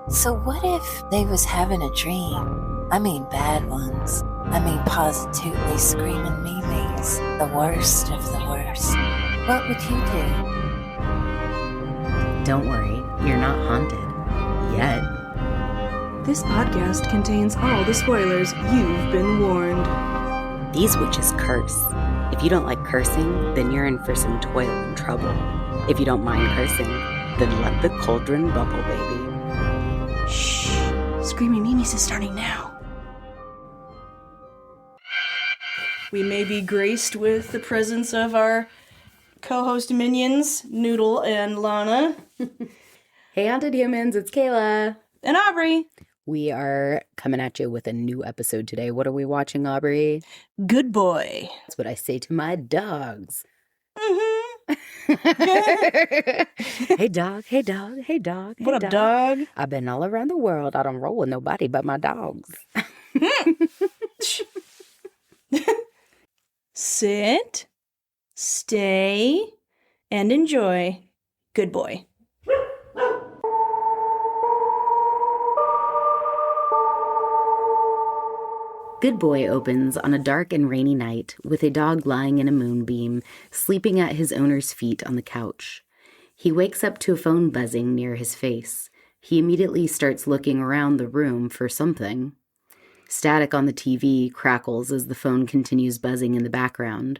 So what if they was having a dream? I mean bad ones. I mean positively screaming memes. The worst of the worst. What would you do? Don't worry, you're not haunted. Yet. This podcast contains all the spoilers. You've been warned. These witches curse. If you don't like cursing, then you're in for some toil and trouble. If you don't mind cursing, then let the cauldron bubble, baby. Shh. Screaming Meemies is starting now. We may be graced with the presence of our co-host minions, Noodle and Lana. Hey, haunted humans, it's Kayla. And Aubrey. We are coming at you with a new episode today. What are we watching, Aubrey? Good Boy. That's what I say to my dogs. Mm-hmm. Hey, dog. Hey, dog. Hey, dog. What up, dog? I've been all around the world. I don't roll with nobody but my dogs. Sit, stay, and enjoy. Good Boy. Good Boy opens on a dark and rainy night with a dog lying in a moonbeam, sleeping at his owner's feet on the couch. He wakes up to a phone buzzing near his face. He immediately starts looking around the room for something. Static on the TV crackles as the phone continues buzzing in the background.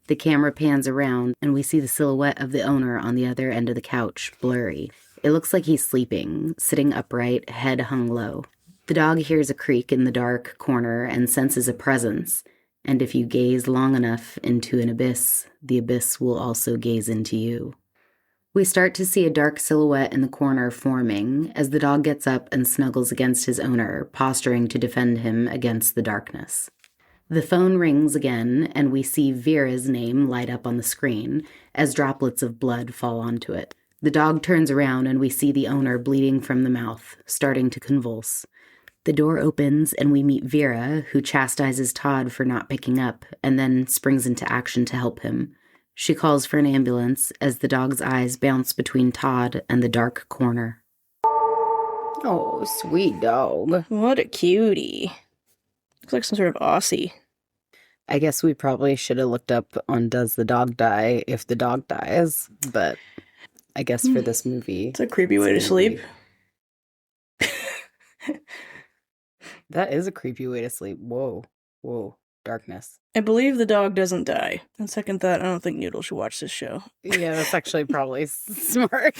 The camera pans around, and we see the silhouette of the owner on the other end of the couch, blurry. It looks like he's sleeping, sitting upright, head hung low. The dog hears a creak in the dark corner and senses a presence, and if you gaze long enough into an abyss, the abyss will also gaze into you. We start to see a dark silhouette in the corner forming as the dog gets up and snuggles against his owner, posturing to defend him against the darkness. The phone rings again, and we see Vera's name light up on the screen as droplets of blood fall onto it. The dog turns around, and we see the owner bleeding from the mouth, starting to convulse. The door opens, and we meet Vera, who chastises Todd for not picking up, and then springs into action to help him. She calls for an ambulance as the dog's eyes bounce between Todd and the dark corner. Oh, sweet dog. What a cutie. Looks like some sort of Aussie. I guess we probably should have looked up on Does the Dog Die if the dog dies, but I guess for this movie... It's a creepy way to sleep. That is a creepy way to sleep. Whoa. Darkness. I believe the dog doesn't die. On second thought, I don't think Noodle should watch this show. Yeah, that's actually probably smart.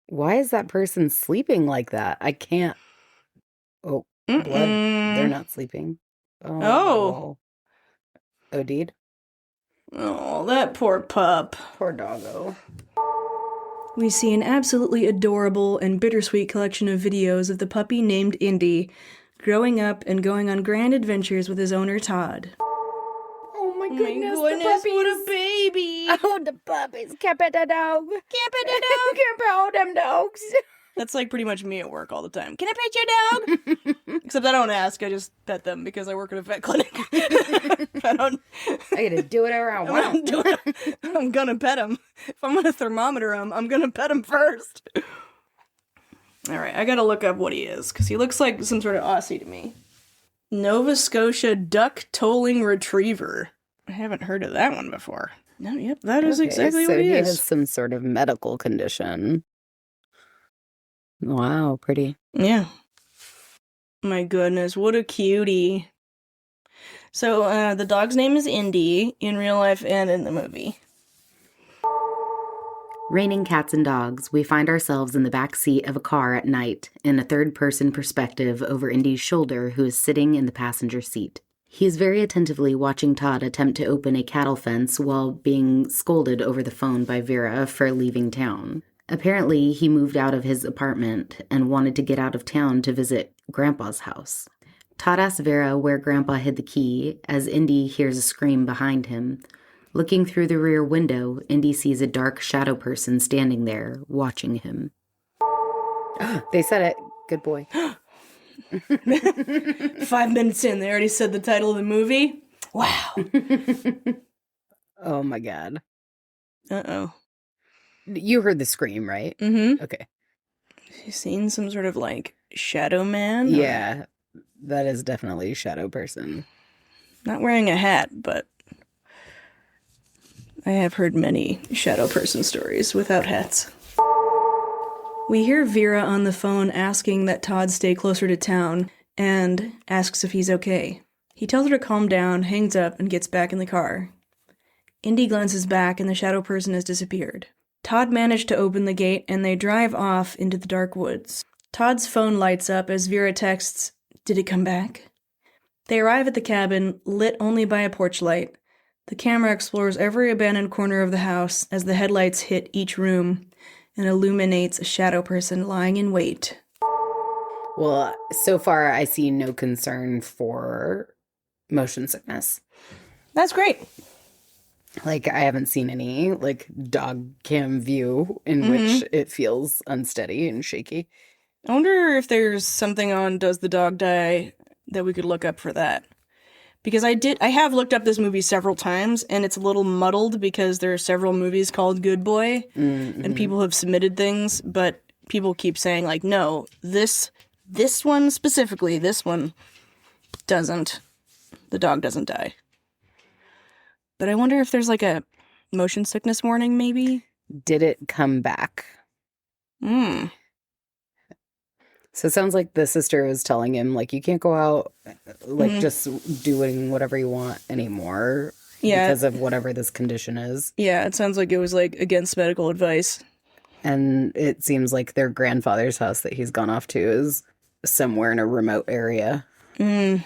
Why is that person sleeping like that? I can't. Oh, blood. They're not sleeping. Oh. OD'd? Oh, that poor pup. Poor doggo. We see an absolutely adorable and bittersweet collection of videos of the puppy named Indy growing up and going on grand adventures with his owner, Todd. Oh my goodness, what a baby! Oh, the puppies. Can't pet the dog. Can't pet the dog. Can't pet all them dogs. That's like pretty much me at work all the time. Can I pet your dog? Except I don't ask, I just pet them because I work at a vet clinic. I gotta do whatever I want. I'm gonna pet him. If I'm gonna thermometer him, I'm gonna pet him first. Alright, I gotta look up what he is, because he looks like some sort of Aussie to me. Nova Scotia Duck Tolling Retriever. I haven't heard of that one before. No, yep, that is exactly what he is. So he has some sort of medical condition. Wow, pretty. Yeah. My goodness, what a cutie. So, the dog's name is Indy, in real life and in the movie. Raining cats and dogs, we find ourselves in the back seat of a car at night, in a third-person perspective over Indy's shoulder, who is sitting in the passenger seat. He is very attentively watching Todd attempt to open a cattle fence while being scolded over the phone by Vera for leaving town. Apparently, he moved out of his apartment and wanted to get out of town to visit Grandpa's house. Todd asks Vera where Grandpa hid the key, as Indy hears a scream behind him. Looking through the rear window, Indy sees a dark shadow person standing there, watching him. They said it. Good boy. 5 minutes in, they already said the title of the movie? Wow. Oh my god. Uh-oh. You heard the scream, right? Mm-hmm. Okay. He's seen some sort of, like, shadow man? Yeah, that is definitely shadow person. Not wearing a hat, but I have heard many shadow person stories without hats. We hear Vera on the phone asking that Todd stay closer to town and asks if he's okay. He tells her to calm down, hangs up, and gets back in the car. Indy glances back and the shadow person has disappeared. Todd managed to open the gate and they drive off into the dark woods. Todd's phone lights up as Vera texts, "Did it come back?" They arrive at the cabin, lit only by a porch light. The camera explores every abandoned corner of the house as the headlights hit each room and illuminates a shadow person lying in wait. Well, so far I see no concern for motion sickness. That's great. Like, I haven't seen any, like, dog cam view in which it feels unsteady and shaky. I wonder if there's something on Does the Dog Die that we could look up for that. Because I have looked up this movie several times, and it's a little muddled because there are several movies called Good Boy, and people have submitted things, but people keep saying, like, no, this one specifically, this one doesn't. The dog doesn't die. But I wonder if there's, like, a motion sickness warning, maybe? Did it come back? So it sounds like the sister is telling him, like, you can't go out, like, just doing whatever you want anymore because of whatever this condition is. Yeah, it sounds like it was, like, against medical advice. And it seems like their grandfather's house that he's gone off to is somewhere in a remote area. Oop,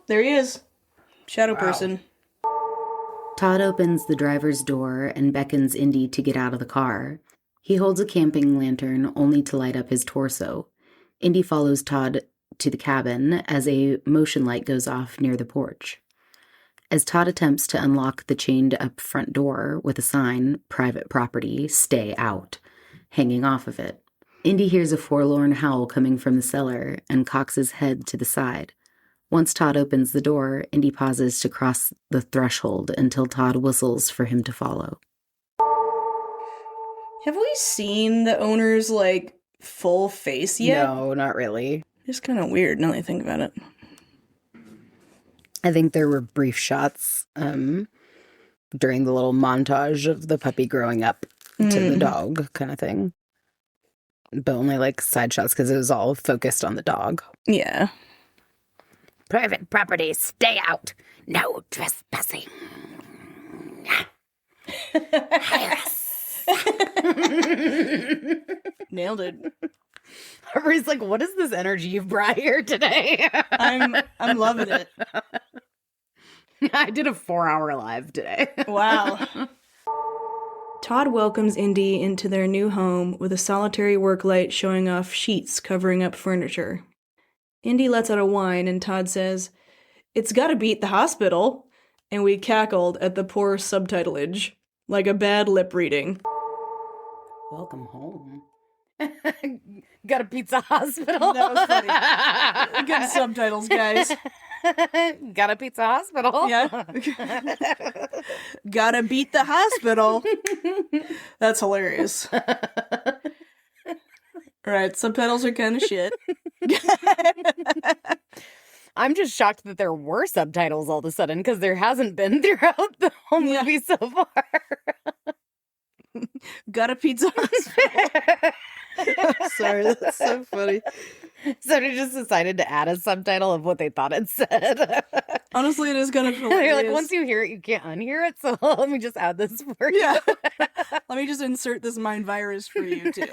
there he is. Shadow person. Todd opens the driver's door and beckons Indy to get out of the car. He holds a camping lantern only to light up his torso. Indy follows Todd to the cabin as a motion light goes off near the porch. As Todd attempts to unlock the chained-up front door with a sign, "Private Property, Stay Out," hanging off of it, Indy hears a forlorn howl coming from the cellar and cocks his head to the side. Once Todd opens the door, Indy pauses to cross the threshold until Todd whistles for him to follow. Have we seen the owner's, like, full face yet? No, not really. It's kind of weird now that I think about it. I think there were brief shots during the little montage of the puppy growing up to the dog kind of thing. But only, like, side shots because it was all focused on the dog. Yeah. Private property, stay out. No trespassing. Hire us. Nailed it. Everybody's like, what is this energy you've brought here today? I'm loving it. I did a 4-hour live today. Wow. Todd welcomes Indy into their new home with a solitary work light showing off sheets covering up furniture. Indy lets out a whine and Todd says, "It's gotta beat the hospital," and we cackled at the poor subtitleage, like a bad lip reading. Welcome home. Got a pizza hospital. That was funny. Good subtitles, guys. Got a pizza hospital. Yeah. Gotta beat the hospital. That's hilarious. Right, subtitles are kind of shit. I'm just shocked that there were subtitles all of a sudden because there hasn't been throughout the whole movie so far. Got a pizza hospital. Sorry, that's so funny. So they just decided to add a subtitle of what they thought it said. Honestly, it is kind of hilarious. They're like, once you hear it, you can't unhear it, so let me just add this for you. Yeah. Let me just insert this mind virus for you, too.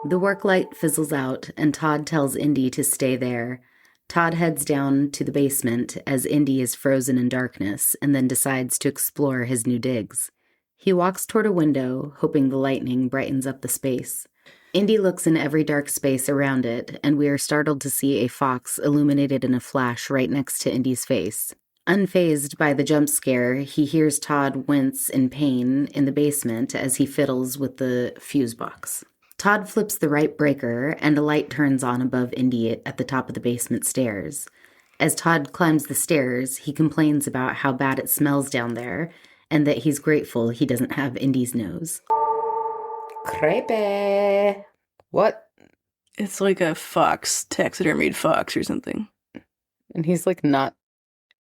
The work light fizzles out, and Todd tells Indy to stay there. Todd heads down to the basement as Indy is frozen in darkness and then decides to explore his new digs. He walks toward a window, hoping the lightning brightens up the space. Indy looks in every dark space around it, and we are startled to see a fox illuminated in a flash right next to Indy's face. Unfazed by the jump scare, he hears Todd wince in pain in the basement as he fiddles with the fuse box. Todd flips the right breaker, and a light turns on above Indy at the top of the basement stairs. As Todd climbs the stairs, he complains about how bad it smells down there, and that he's grateful he doesn't have Indy's nose. Creepy. What? It's like a fox, taxidermied fox or something. And he's like not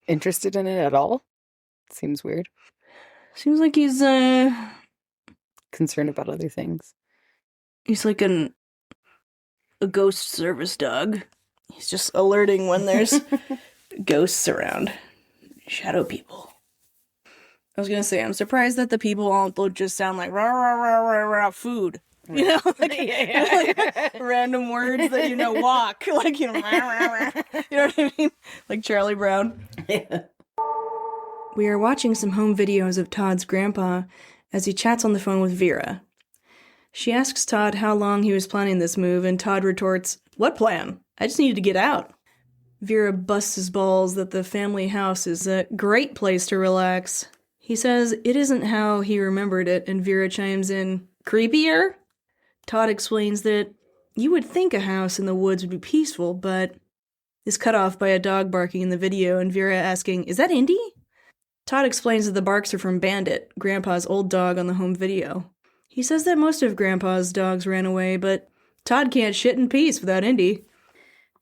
interested in it at all? Seems weird. Seems like he's concerned about other things. He's like a ghost service dog. He's just alerting when there's ghosts around. Shadow people. I was gonna say, I'm surprised that the people all don't just sound like rah rah rah rah rah food. You know, like, like random words that walk, like rah, rah, rah. You know what I mean? Like Charlie Brown. Yeah. We are watching some home videos of Todd's grandpa as he chats on the phone with Vera. She asks Todd how long he was planning this move, and Todd retorts, "What plan? I just needed to get out." Vera busts his balls that the family house is a great place to relax. He says it isn't how he remembered it, and Vera chimes in, "Creepier?" Todd explains that you would think a house in the woods would be peaceful, but is cut off by a dog barking in the video, and Vera asking, "Is that Indy?" Todd explains that the barks are from Bandit, Grandpa's old dog on the home video. He says that most of Grandpa's dogs ran away, but Todd can't shit in peace without Indy.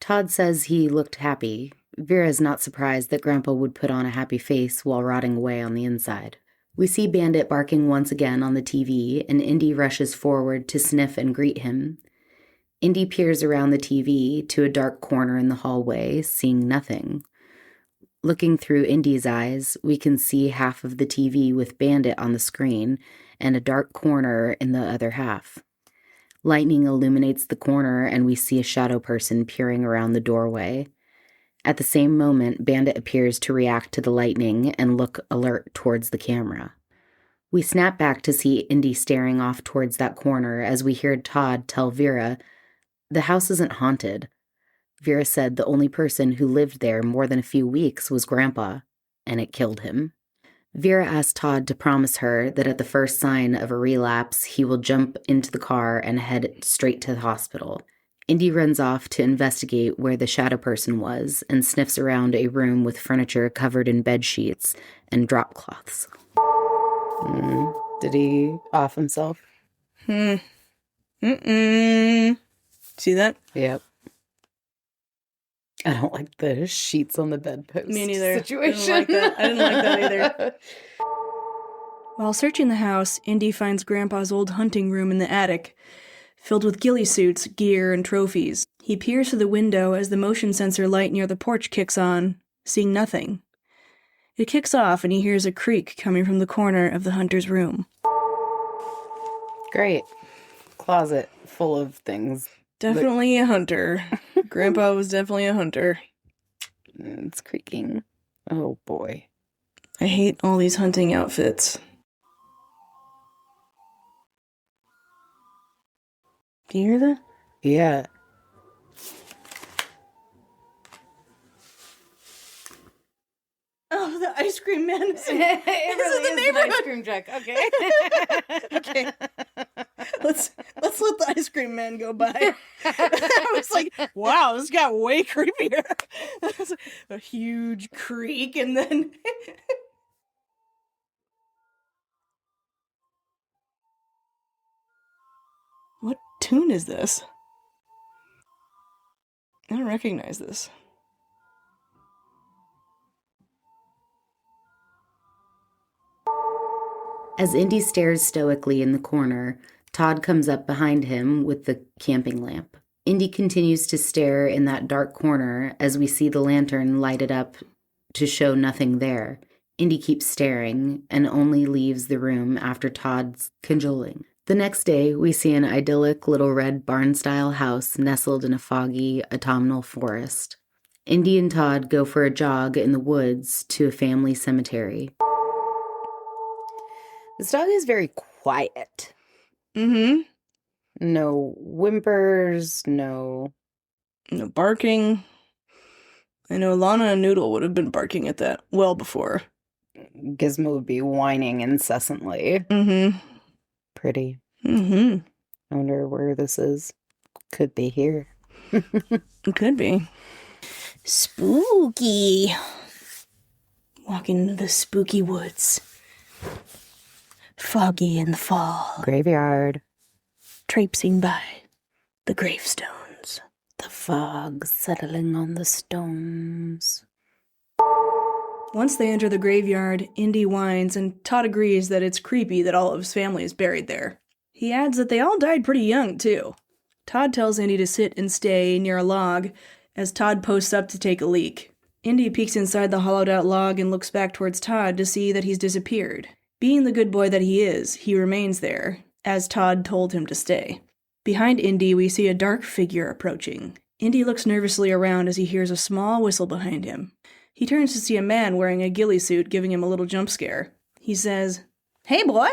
Todd says he looked happy. Vera is not surprised that Grandpa would put on a happy face while rotting away on the inside. We see Bandit barking once again on the TV, and Indy rushes forward to sniff and greet him. Indy peers around the TV to a dark corner in the hallway, seeing nothing. Looking through Indy's eyes, we can see half of the TV with Bandit on the screen and a dark corner in the other half. Lightning illuminates the corner, and we see a shadow person peering around the doorway. At the same moment, Bandit appears to react to the lightning and look alert towards the camera. We snap back to see Indy staring off towards that corner as we hear Todd tell Vera, "The house isn't haunted." Vera said the only person who lived there more than a few weeks was Grandpa, and it killed him. Vera asked Todd to promise her that at the first sign of a relapse, he will jump into the car and head straight to the hospital. Indy runs off to investigate where the shadow person was and sniffs around a room with furniture covered in bed sheets and drop cloths. Did he off himself? See that? Yep. I don't like the sheets on the bedpost Me neither. situation. I didn't like that either. While searching the house, Indy finds Grandpa's old hunting room in the attic, filled with ghillie suits, gear, and trophies. He peers through the window as the motion sensor light near the porch kicks on, seeing nothing. It kicks off, and he hears a creak coming from the corner of the hunter's room. Great. Closet full of things. Definitely a hunter. Grandpa was definitely a hunter. It's creaking. Oh, boy. I hate all these hunting outfits. Do you hear that? Yeah. Oh, the ice cream man is in, It really is an ice cream truck. Okay. Okay. Let's let the ice cream man go by. I was like, wow, this got way creepier. A huge creak, and then what tune is this? I don't recognize this. As Indy stares stoically in the corner, Todd comes up behind him with the camping lamp. Indy continues to stare in that dark corner as we see the lantern lighted up to show nothing there. Indy keeps staring and only leaves the room after Todd's cajoling. The next day, we see an idyllic little red barn-style house nestled in a foggy autumnal forest. Indy and Todd go for a jog in the woods to a family cemetery. This dog is very quiet. Mm-hmm. No whimpers, no barking. I know Lana and Noodle would have been barking at that well before. Gizmo would be whining incessantly. Mm-hmm. Pretty. Mm-hmm. I wonder where this is. Could be here. It could be. Spooky. Walking into the spooky woods. Foggy in the fall, Graveyard. traipsing by the gravestones. The fog settling on the stones. Once they enter the graveyard, Indy whines, and Todd agrees that it's creepy that all of his family is buried there. He adds that they all died pretty young, too. Todd tells Indy to sit and stay near a log as Todd posts up to take a leak. Indy peeks inside the hollowed-out log and looks back towards Todd to see that he's disappeared. Being the good boy that he is, he remains there, as Todd told him to stay. Behind Indy, we see a dark figure approaching. Indy looks nervously around as he hears a small whistle behind him. He turns to see a man wearing a ghillie suit giving him a little jump scare. He says, "Hey, boy!"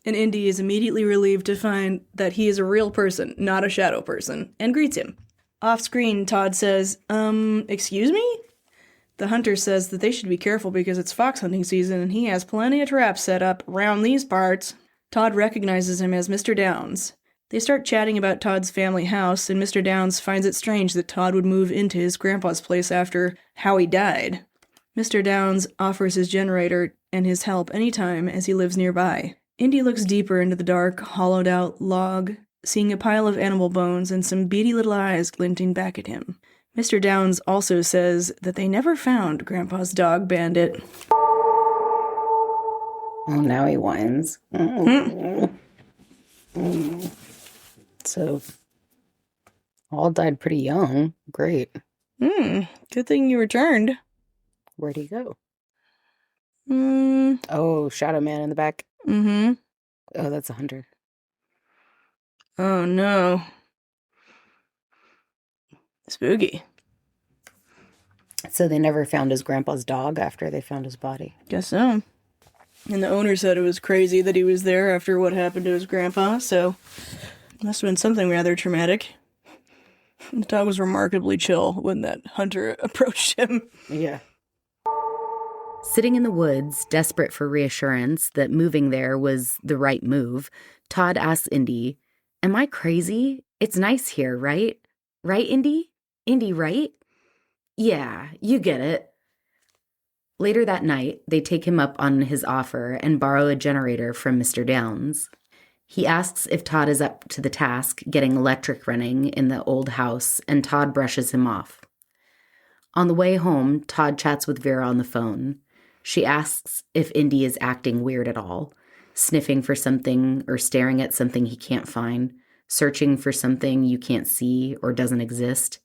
And Indy is immediately relieved to find that he is a real person, not a shadow person, and greets him. Off-screen, Todd says, excuse me? The hunter says that they should be careful because it's fox hunting season and he has plenty of traps set up around these parts. Todd recognizes him as Mr. Downs. They start chatting about Todd's family house, and Mr. Downs finds it strange that Todd would move into his grandpa's place after how he died. Mr. Downs offers his generator and his help anytime as he lives nearby. Indy looks deeper into the dark, hollowed-out log, seeing a pile of animal bones and some beady little eyes glinting back at him. Mr. Downs also says that they never found Grandpa's dog Bandit. Oh, now he whines. So, all died pretty young. Great. Good thing you returned. Where'd he go? Oh, Shadow Man in the back. Oh, that's a hunter. Oh, no. Spooky. So they never found his grandpa's dog after they found his body. Guess so. And the owner said it was crazy that he was there after what happened to his grandpa, so it must have been something rather traumatic. The dog was remarkably chill when that hunter approached him. Yeah. Sitting in the woods, desperate for reassurance that moving there was the right move, Todd asks Indy, "Am I crazy? It's nice here, right? Right, Indy? Indy, right?" "Yeah, you get it." Later that night, they take him up on his offer and borrow a generator from Mr. Downs. He asks if Todd is up to the task getting electric running in the old house, and Todd brushes him off. On the way home, Todd chats with Vera on the phone. She asks if Indy is acting weird at all, sniffing for something or staring at something he can't find, searching for something you can't see or doesn't exist.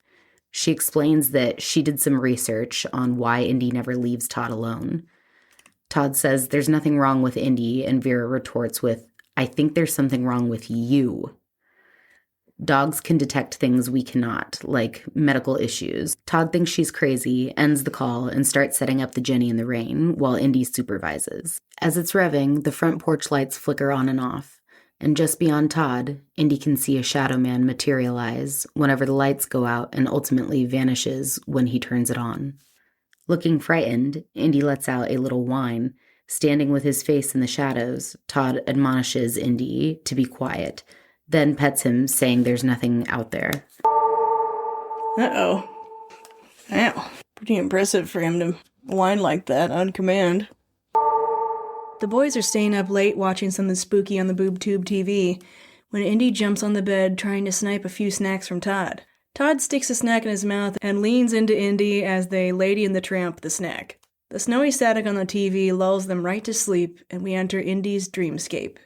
She explains that she did some research on why Indy never leaves Todd alone. Todd says there's nothing wrong with Indy, and Vera retorts with, "I think there's something wrong with you." Dogs can detect things we cannot, like medical issues. Todd thinks she's crazy, ends the call, and starts setting up the Jenny in the rain while Indy supervises. As it's revving, the front porch lights flicker on and off. And just beyond Todd, Indy can see a shadow man materialize whenever the lights go out and ultimately vanishes when he turns it on. Looking frightened, Indy lets out a little whine. Standing with his face in the shadows, Todd admonishes Indy to be quiet, then pets him, saying there's nothing out there. Uh-oh. Wow. Pretty impressive for him to whine like that on command. The boys are staying up late watching something spooky on the BoobTube TV when Indy jumps on the bed trying to snipe a few snacks from Todd. Todd sticks a snack in his mouth and leans into Indy as they Lady and the Tramp the snack. The snowy static on the TV lulls them right to sleep, and we enter Indy's dreamscape.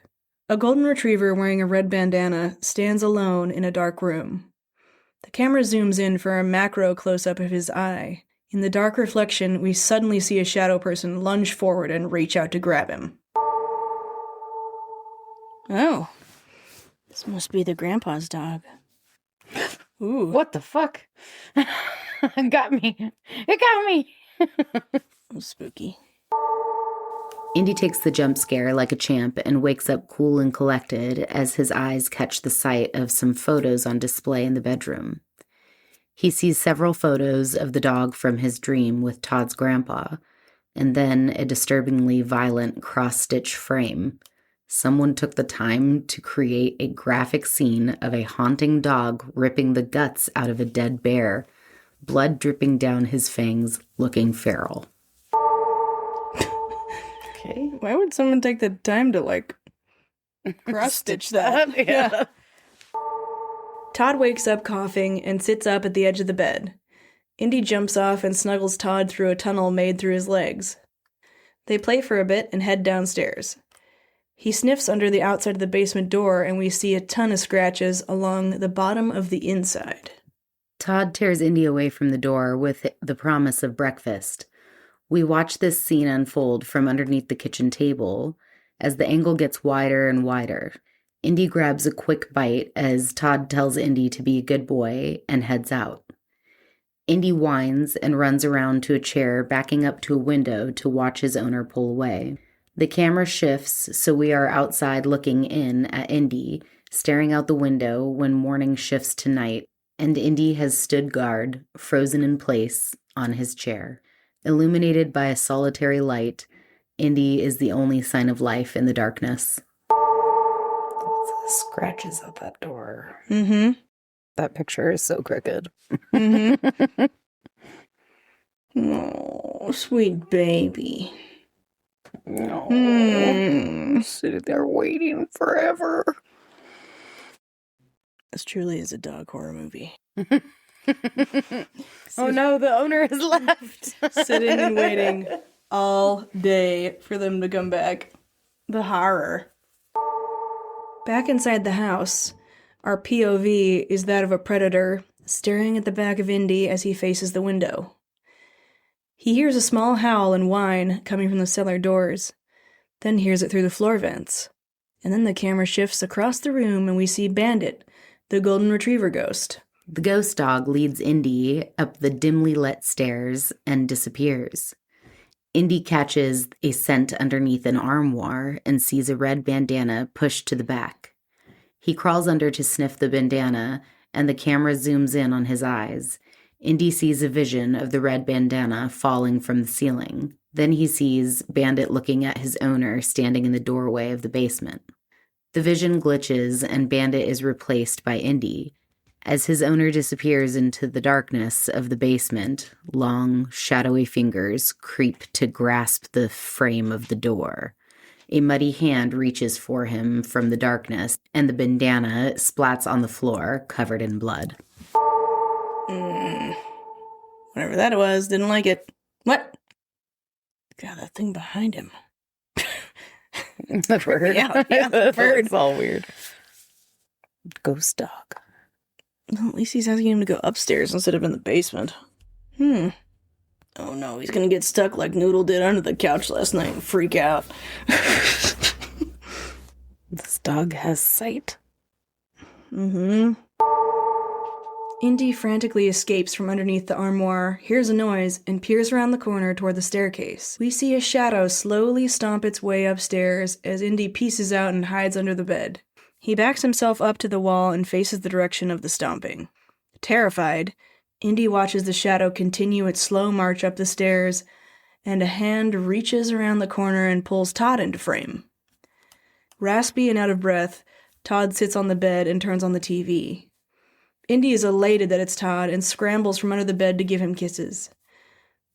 A golden retriever wearing a red bandana stands alone in a dark room. The camera zooms in for a macro close-up of his eye. In the dark reflection, we suddenly see a shadow person lunge forward and reach out to grab him. Oh. This must be the grandpa's dog. Ooh. What the fuck? It got me. It got me. That was spooky. Indy takes the jump scare like a champ and wakes up cool and collected as his eyes catch the sight of some photos on display in the bedroom. He sees several photos of the dog from his dream with Todd's grandpa, and then a disturbingly violent cross-stitch frame. Someone took the time to create a graphic scene of a haunting dog ripping the guts out of a dead bear, blood dripping down his fangs, looking feral. Okay. Why would someone take the time to, like, cross-stitch that? Yeah. Todd wakes up coughing and sits up at the edge of the bed. Indy jumps off and snuggles Todd through a tunnel made through his legs. They play for a bit and head downstairs. He sniffs under the outside of the basement door, and we see a ton of scratches along the bottom of the inside. Todd tears Indy away from the door with the promise of breakfast. We watch this scene unfold from underneath the kitchen table as the angle gets wider and wider. Indy grabs a quick bite as Todd tells Indy to be a good boy and heads out. Indy whines and runs around to a chair, backing up to a window to watch his owner pull away. The camera shifts, so we are outside looking in at Indy, staring out the window when morning shifts to night, and Indy has stood guard, frozen in place, on his chair. Illuminated by a solitary light, Indy is the only sign of life in the darkness. Scratches at that door. Mm-hmm. That picture is so crooked. Mm-hmm. Oh, sweet baby. No. Sitting there waiting forever. This truly is a dog horror movie. Oh no, the owner has left. Sitting and waiting all day for them to come back. The horror. Back inside the house, our POV is that of a predator staring at the back of Indy as he faces the window. He hears a small howl and whine coming from the cellar doors, then hears it through the floor vents. And then the camera shifts across the room and we see Bandit, the golden retriever ghost. The ghost dog leads Indy up the dimly lit stairs and disappears. Indy catches a scent underneath an armoire and sees a red bandana pushed to the back. He crawls under to sniff the bandana, and the camera zooms in on his eyes. Indy sees a vision of the red bandana falling from the ceiling. Then he sees Bandit looking at his owner standing in the doorway of the basement. The vision glitches, and Bandit is replaced by Indy. As his owner disappears into the darkness of the basement, long, shadowy fingers creep to grasp the frame of the door. A muddy hand reaches for him from the darkness, and the bandana splats on the floor, covered in blood. Whatever that was, didn't like it. What? God, that thing behind him. The bird. Yeah, the bird. It's all weird. Ghost dog. Well, at least he's asking him to go upstairs instead of in the basement. Oh no, he's gonna get stuck like Noodle did under the couch last night and freak out. This dog has sight. Indy frantically escapes from underneath the armoire, hears a noise, and peers around the corner toward the staircase. We see a shadow slowly stomp its way upstairs as Indy pieces out and hides under the bed. He backs himself up to the wall and faces the direction of the stomping. Terrified, Indy watches the shadow continue its slow march up the stairs, and a hand reaches around the corner and pulls Todd into frame. Raspy and out of breath, Todd sits on the bed and turns on the TV. Indy is elated that it's Todd and scrambles from under the bed to give him kisses.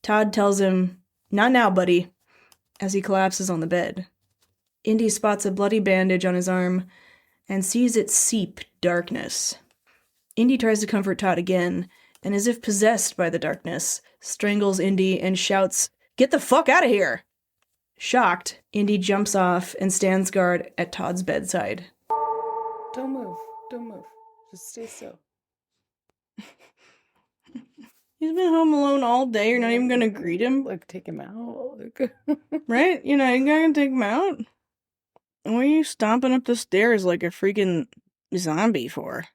Todd tells him, "Not now, buddy," as he collapses on the bed. Indy spots a bloody bandage on his arm and sees it seep darkness. Indy tries to comfort Todd again, and as if possessed by the darkness, strangles Indy and shouts, "Get the fuck out of here!" Shocked, Indy jumps off and stands guard at Todd's bedside. Don't move. Don't move. Just stay still. He's been home alone all day. You're not even gonna greet him? Like, take him out. Like, Right? You're not even gonna take him out? What are you stomping up the stairs like a freaking zombie for?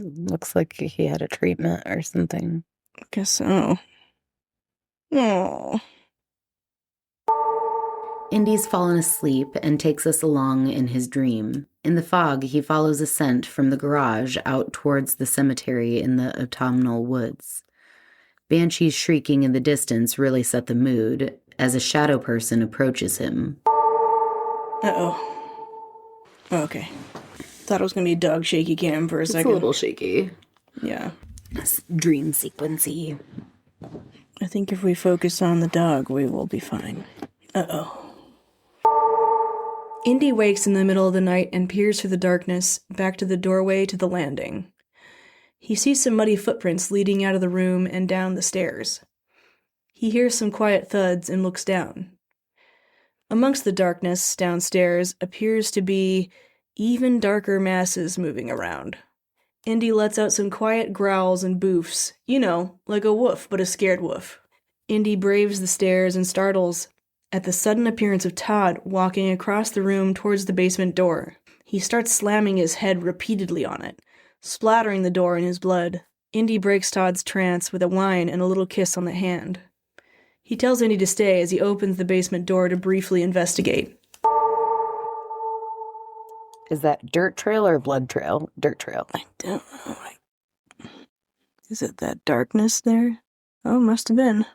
looks like he had a treatment or something. Guess so. Oh. Indy's fallen asleep and takes us along in his dream. In the fog, he follows a scent from the garage out towards the cemetery in the autumnal woods. Banshees shrieking in the distance really set the mood as a shadow person approaches him. Uh-oh. Okay. Thought it was going to be a dog shaky cam for a second. It's a little shaky. Yeah. It's dream sequency. I think if we focus on the dog, we will be fine. Uh-oh. Indy wakes in the middle of the night and peers through the darkness back to the doorway to the landing. He sees some muddy footprints leading out of the room and down the stairs. He hears some quiet thuds and looks down. Amongst the darkness downstairs appears to be even darker masses moving around. Indy lets out some quiet growls and boofs, like a woof, but a scared woof. Indy braves the stairs and startles at the sudden appearance of Todd walking across the room towards the basement door. He starts slamming his head repeatedly on it, splattering the door in his blood. Indy breaks Todd's trance with a whine and a little kiss on the hand. He tells Indy to stay as he opens the basement door to briefly investigate. Is that dirt trail or blood trail? Dirt trail. I don't know. Is it that darkness there? Oh, must have been.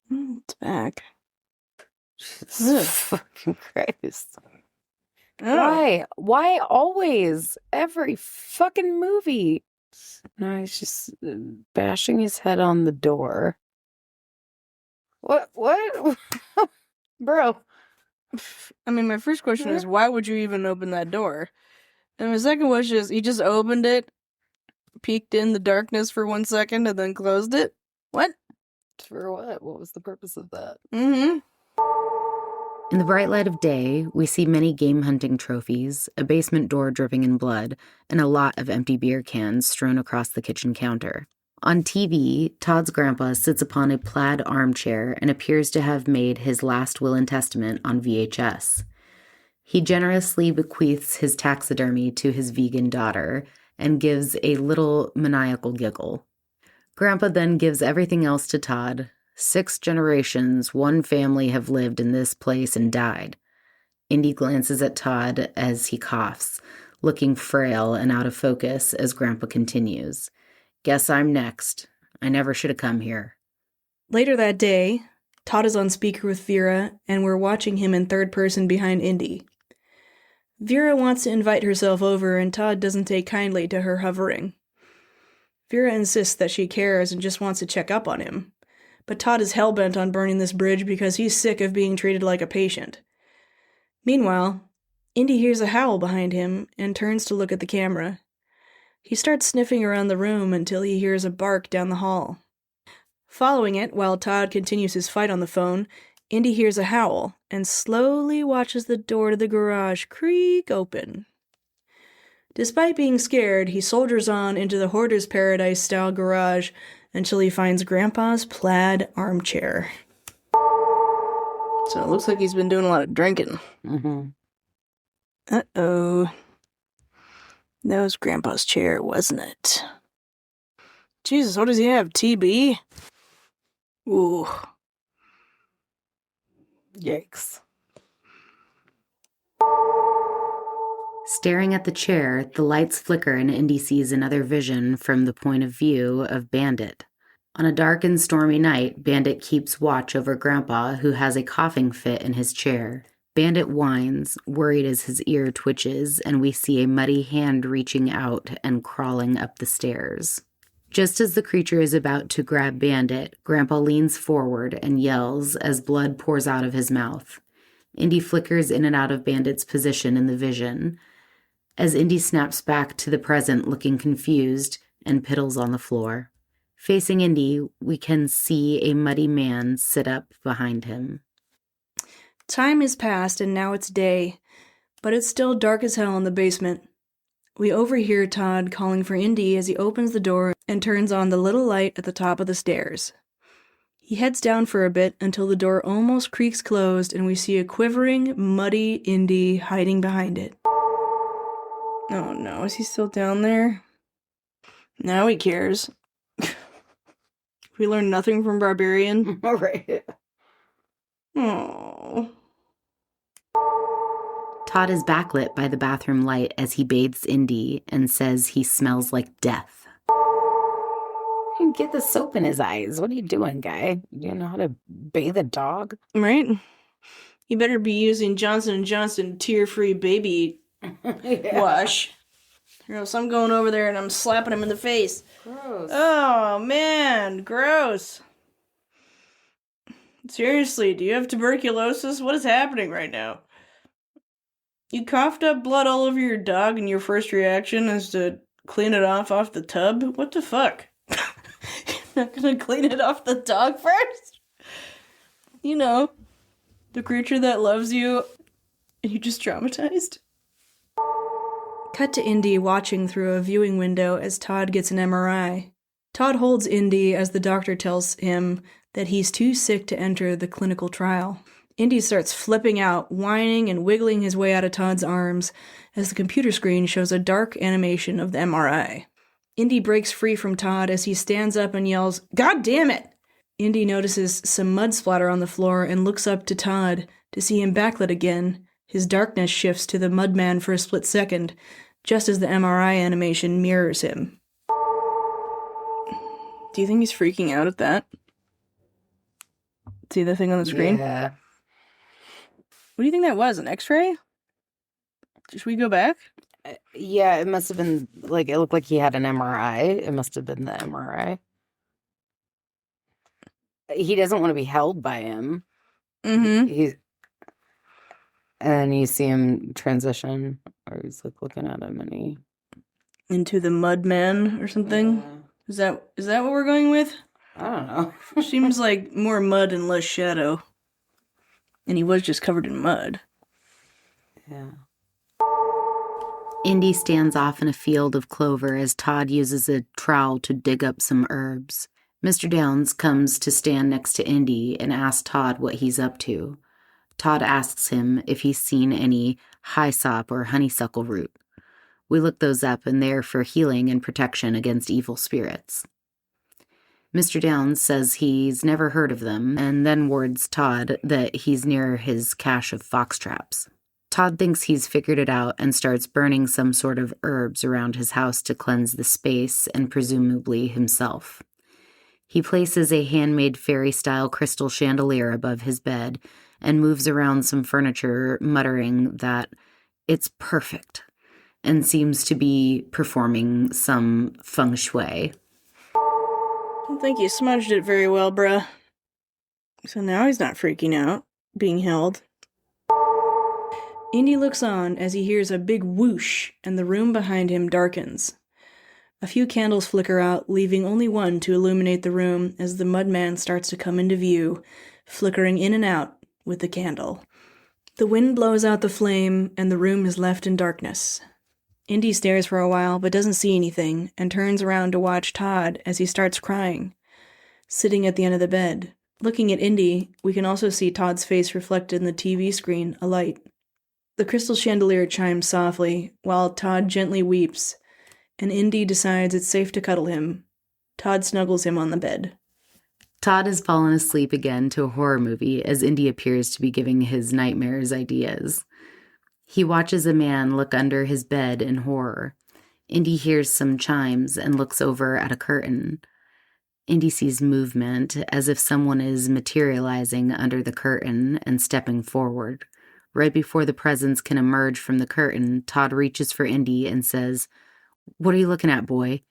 It's back. Jesus fucking Christ. Oh. Why? Why always? Every fucking movie. No, he's just bashing his head on the door. What? Bro. I mean, my first question is, why would you even open that door? And my second question is, he just opened it, peeked in the darkness for 1 second, and then closed it? What? For what? What was the purpose of that? Mm-hmm. In the bright light of day, we see many game hunting trophies, a basement door dripping in blood, and a lot of empty beer cans strewn across the kitchen counter. On TV, Todd's grandpa sits upon a plaid armchair and appears to have made his last will and testament on VHS. He generously bequeaths his taxidermy to his vegan daughter and gives a little maniacal giggle. Grandpa then gives everything else to Todd. 6 generations, one family have lived in this place and died. Indy glances at Todd as he coughs, looking frail and out of focus as Grandpa continues. Guess I'm next. I never should have come here. Later that day, Todd is on speaker with Vera, and we're watching him in third person behind Indy. Vera wants to invite herself over, and Todd doesn't take kindly to her hovering. Vera insists that she cares and just wants to check up on him, but Todd is hellbent on burning this bridge because he's sick of being treated like a patient. Meanwhile, Indy hears a howl behind him and turns to look at the camera. He starts sniffing around the room until he hears a bark down the hall. Following it, while Todd continues his fight on the phone, Indy hears a howl and slowly watches the door to the garage creak open. Despite being scared, he soldiers on into the Hoarder's Paradise-style garage until he finds Grandpa's plaid armchair. So it looks like he's been doing a lot of drinking. Mm-hmm. Uh-oh. That was Grandpa's chair, wasn't it? Jesus, what does he have? TB? Ooh. Yikes. Staring at the chair, the lights flicker and Indy sees another vision from the point of view of Bandit. On a dark and stormy night, Bandit keeps watch over Grandpa, who has a coughing fit in his chair. Bandit whines, worried as his ear twitches, and we see a muddy hand reaching out and crawling up the stairs. Just as the creature is about to grab Bandit, Grandpa leans forward and yells as blood pours out of his mouth. Indy flickers in and out of Bandit's position in the vision, as Indy snaps back to the present looking confused and piddles on the floor. Facing Indy, we can see a muddy man sit up behind him. Time has passed and now it's day, but it's still dark as hell in the basement. We overhear Todd calling for Indy as he opens the door and turns on the little light at the top of the stairs. He heads down for a bit until the door almost creaks closed and we see a quivering, muddy Indy hiding behind it. Oh no, is he still down there? Now he cares. We learned nothing from Barbarian. All right. Oh. Todd is backlit by the bathroom light as he bathes Indy and says he smells like death. Get the soap in his eyes. What are you doing, guy? You know how to bathe a dog? Right? You better be using Johnson & Johnson tear-free baby wash. Or else I'm going over there and I'm slapping him in the face. Gross. Oh, man. Gross. Seriously, do you have tuberculosis? What is happening right now? You coughed up blood all over your dog and your first reaction is to clean it off the tub? What the fuck? Not gonna clean it off the dog first? You know, the creature that loves you and you just traumatized? Cut to Indy watching through a viewing window as Todd gets an MRI. Todd holds Indy as the doctor tells him that he's too sick to enter the clinical trial. Indy starts flipping out, whining and wiggling his way out of Todd's arms as the computer screen shows a dark animation of the MRI. Indy breaks free from Todd as he stands up and yells, "God damn it!" Indy notices some mud splatter on the floor and looks up to Todd to see him backlit again. His darkness shifts to the Mudman for a split second, just as the MRI animation mirrors him. Do you think he's freaking out at that? See the thing on the screen? Yeah. What do you think that was? An X-ray? Should we go back? Yeah, it must have been, like, it looked like he had an MRI. It must have been the MRI. He doesn't want to be held by him. Mm-hmm. And you see him transition, or he's, like, looking at him, and he... Into the Mudman or something? Yeah. Is that what we're going with? I don't know. Seems like more mud and less shadow. And he was just covered in mud. Yeah. Indy stands off in a field of clover as Todd uses a trowel to dig up some herbs. Mr. Downs comes to stand next to Indy and asks Todd what he's up to. Todd asks him if he's seen any hyssop or honeysuckle root. We look those up, and they're for healing and protection against evil spirits. Mr. Downs says he's never heard of them, and then warns Todd that he's near his cache of fox traps. Todd thinks he's figured it out and starts burning some sort of herbs around his house to cleanse the space and presumably himself. He places a handmade fairy-style crystal chandelier above his bed and moves around some furniture, muttering that it's perfect, and seems to be performing some feng shui. I don't think you smudged it very well, bruh. So now he's not freaking out, being held. Indy looks on as he hears a big whoosh, and the room behind him darkens. A few candles flicker out, leaving only one to illuminate the room as the Mudman starts to come into view, flickering in and out with the candle. The wind blows out the flame, and the room is left in darkness. Indy stares for a while, but doesn't see anything, and turns around to watch Todd as he starts crying, sitting at the end of the bed. Looking at Indy, we can also see Todd's face reflected in the TV screen, alight. The crystal chandelier chimes softly, while Todd gently weeps, and Indy decides it's safe to cuddle him. Todd snuggles him on the bed. Todd has fallen asleep again to a horror movie as Indy appears to be giving his nightmares ideas. He watches a man look under his bed in horror. Indy hears some chimes and looks over at a curtain. Indy sees movement, as if someone is materializing under the curtain and stepping forward. Right before the presence can emerge from the curtain, Todd reaches for Indy and says, "What are you looking at, boy?"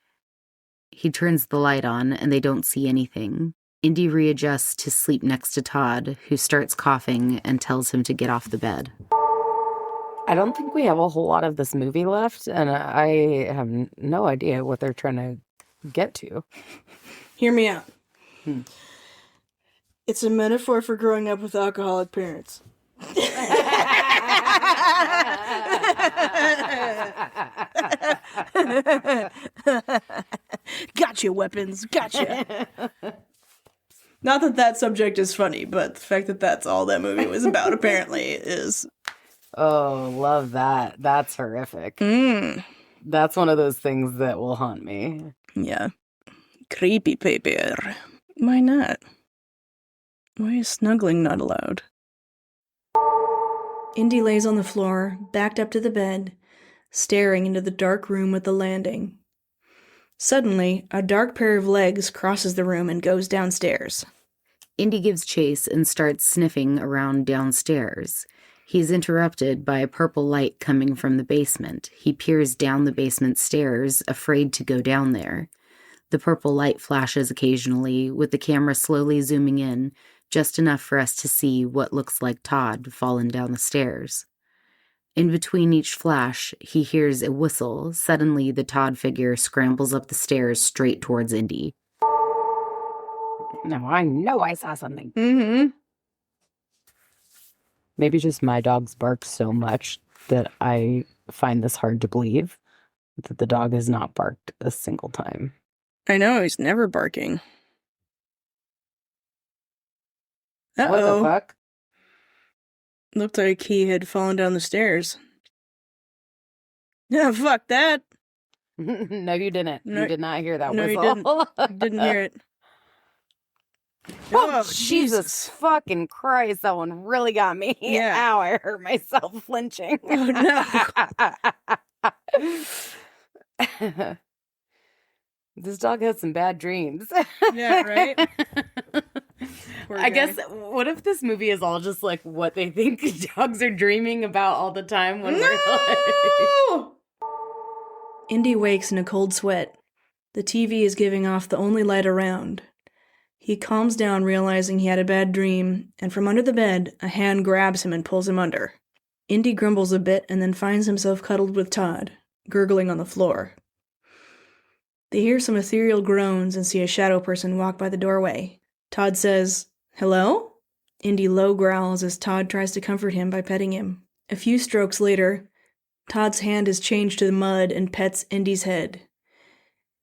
He turns the light on, and they don't see anything. Indy readjusts to sleep next to Todd, who starts coughing and tells him to get off the bed. I don't think we have a whole lot of this movie left, and I have no idea what they're trying to get to. Hear me out. It's a metaphor for growing up with alcoholic parents. Gotcha, weapons. Gotcha. Not that subject is funny, but the fact that that's all that movie was about apparently is... Oh, love that. That's horrific. That's one of those things that will haunt me. Yeah. Creepy paper. Why not? Why is snuggling not allowed? Indy lays on the floor, backed up to the bed, staring into the dark room at the landing. Suddenly, a dark pair of legs crosses the room and goes downstairs. Indy gives chase and starts sniffing around downstairs. He's interrupted by a purple light coming from the basement. He peers down the basement stairs, afraid to go down there. The purple light flashes occasionally, with the camera slowly zooming in, just enough for us to see what looks like Todd falling down the stairs. In between each flash, he hears a whistle. Suddenly, the Todd figure scrambles up the stairs straight towards Indy. No, I know I saw something. Mm-hmm. Maybe just my dogs bark so much that I find this hard to believe that the dog has not barked a single time. I know, he's never barking. Uh-oh. What the fuck? Looked like he had fallen down the stairs. Yeah, fuck that. No, you didn't. No, you did not hear that no, whistle. you didn't hear it. Oh, Jesus fucking Christ, that one really got me. Yeah. Ow, I hurt myself flinching. Oh, no. This dog has some bad dreams. Yeah, right? Poor I guy. guess, what if this movie is all just like what they think dogs are dreaming about all the time when we're like... No! Indy wakes in a cold sweat. The TV is giving off the only light around. He calms down, realizing he had a bad dream, and from under the bed, a hand grabs him and pulls him under. Indy grumbles a bit and then finds himself cuddled with Todd, gurgling on the floor. They hear some ethereal groans and see a shadow person walk by the doorway. Todd says, "Hello?" Indy low growls as Todd tries to comfort him by petting him. A few strokes later, Todd's hand is changed to the mud and pets Indy's head.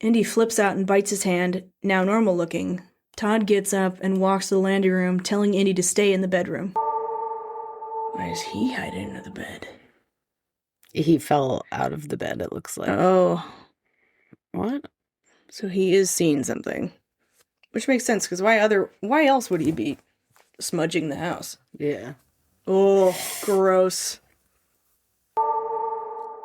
Indy flips out and bites his hand, now normal looking. Todd gets up and walks to the landing room, telling Indy to stay in the bedroom. Why is he hiding under the bed? He fell out of the bed, it looks like. Oh. What? So he is seeing something. Which makes sense, because why else would he be smudging the house? Yeah. Oh, gross.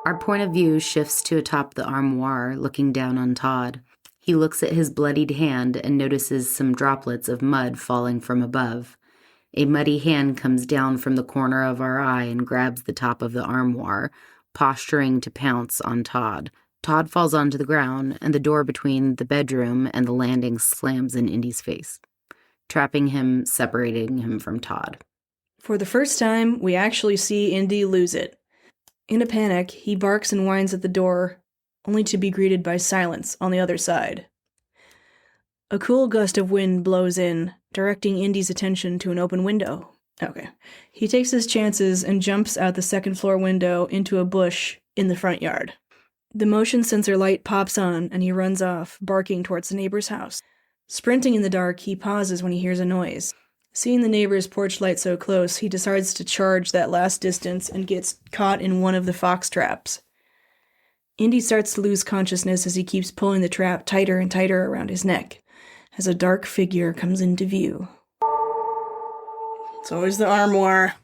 Our point of view shifts to atop the armoire, looking down on Todd. He looks at his bloodied hand and notices some droplets of mud falling from above. A muddy hand comes down from the corner of our eye and grabs the top of the armoire, posturing to pounce on Todd. Todd falls onto the ground, and the door between the bedroom and the landing slams in Indy's face, trapping him, separating him from Todd. For the first time, we actually see Indy lose it. In a panic, he barks and whines at the door, only to be greeted by silence on the other side. A cool gust of wind blows in, directing Indy's attention to an open window. Okay. He takes his chances and jumps out the second-floor window into a bush in the front yard. The motion sensor light pops on, and he runs off, barking towards the neighbor's house. Sprinting in the dark, he pauses when he hears a noise. Seeing the neighbor's porch light so close, he decides to charge that last distance and gets caught in one of the fox traps. Indy starts to lose consciousness as he keeps pulling the trap tighter and tighter around his neck, as a dark figure comes into view. It's always the armoire.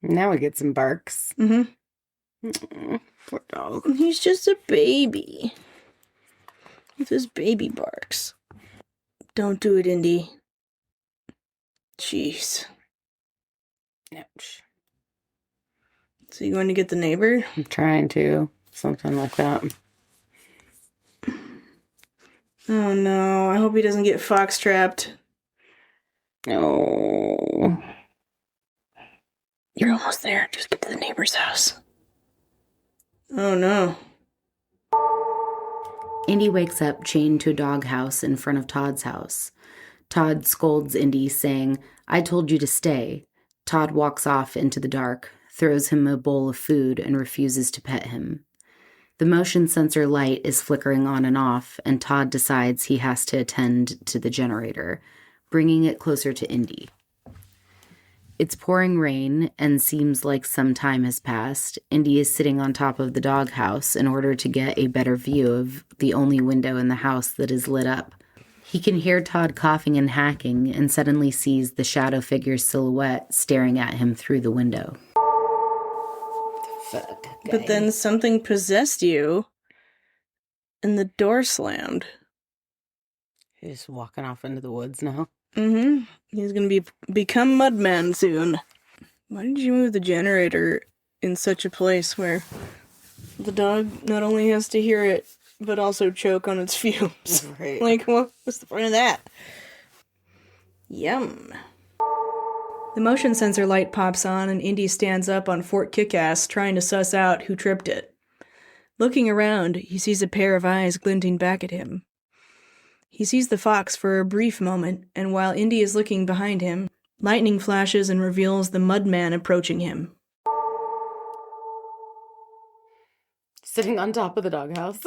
Now we get some barks. Mm-hmm. Poor dog. He's just a baby. With his baby barks. Don't do it, Indy. Jeez. Ouch. So you going to get the neighbor? I'm trying to. Something like that. Oh no, I hope he doesn't get fox trapped. Oh. You're almost there. Just get to the neighbor's house. Oh no. Indy wakes up chained to a doghouse in front of Todd's house. Todd scolds Indy, saying, "I told you to stay." Todd walks off into the dark, throws him a bowl of food, and refuses to pet him. The motion sensor light is flickering on and off, and Todd decides he has to attend to the generator, bringing it closer to Indy. It's pouring rain, and seems like some time has passed. Indy is sitting on top of the doghouse in order to get a better view of the only window in the house that is lit up. He can hear Todd coughing and hacking, and suddenly sees the shadow figure's silhouette staring at him through the window. Fuck. But then something possessed you, and the door slammed. He's walking off into the woods now. Mm-hmm. He's gonna become Mudman soon. Why did you move the generator in such a place where the dog not only has to hear it, but also choke on its fumes? Right. Like, what's the point of that? Yum. The motion sensor light pops on and Indy stands up on Fort Kickass trying to suss out who tripped it. Looking around, he sees a pair of eyes glinting back at him. He sees the fox for a brief moment, and while Indy is looking behind him, lightning flashes and reveals the Mudman approaching him. Sitting on top of the doghouse.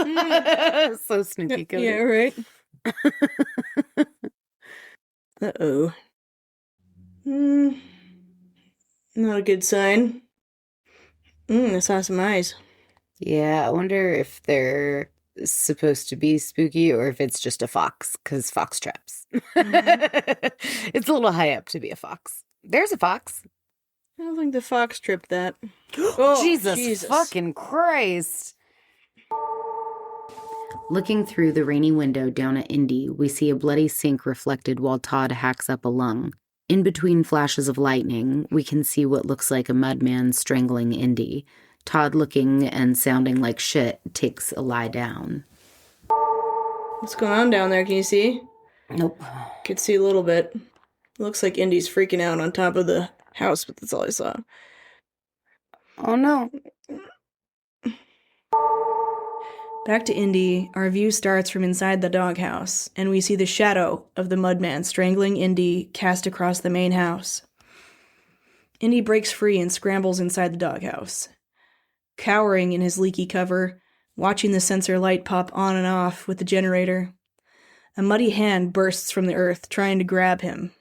So Snoopy Cody. Yeah, right. Uh-oh. Not a good sign. I saw some eyes. Yeah, I wonder if they're supposed to be spooky or if it's just a fox, because fox traps. It's a little high up to be a fox. There's a fox. I don't think the fox tripped that. Jesus fucking Christ. Looking through the rainy window down at Indy, we see a bloody sink reflected while Todd hacks up a lung. In between flashes of lightning, we can see what looks like a mudman strangling Indy. Todd, looking and sounding like shit, takes a lie down. What's going on down there? Can you see? Nope. Could see a little bit. Looks like Indy's freaking out on top of the house, but that's all I saw. Oh no. Back to Indy, our view starts from inside the doghouse, and we see the shadow of the mudman strangling Indy cast across the main house. Indy breaks free and scrambles inside the doghouse. Cowering in his leaky cover, watching the sensor light pop on and off with the generator, a muddy hand bursts from the earth, trying to grab him.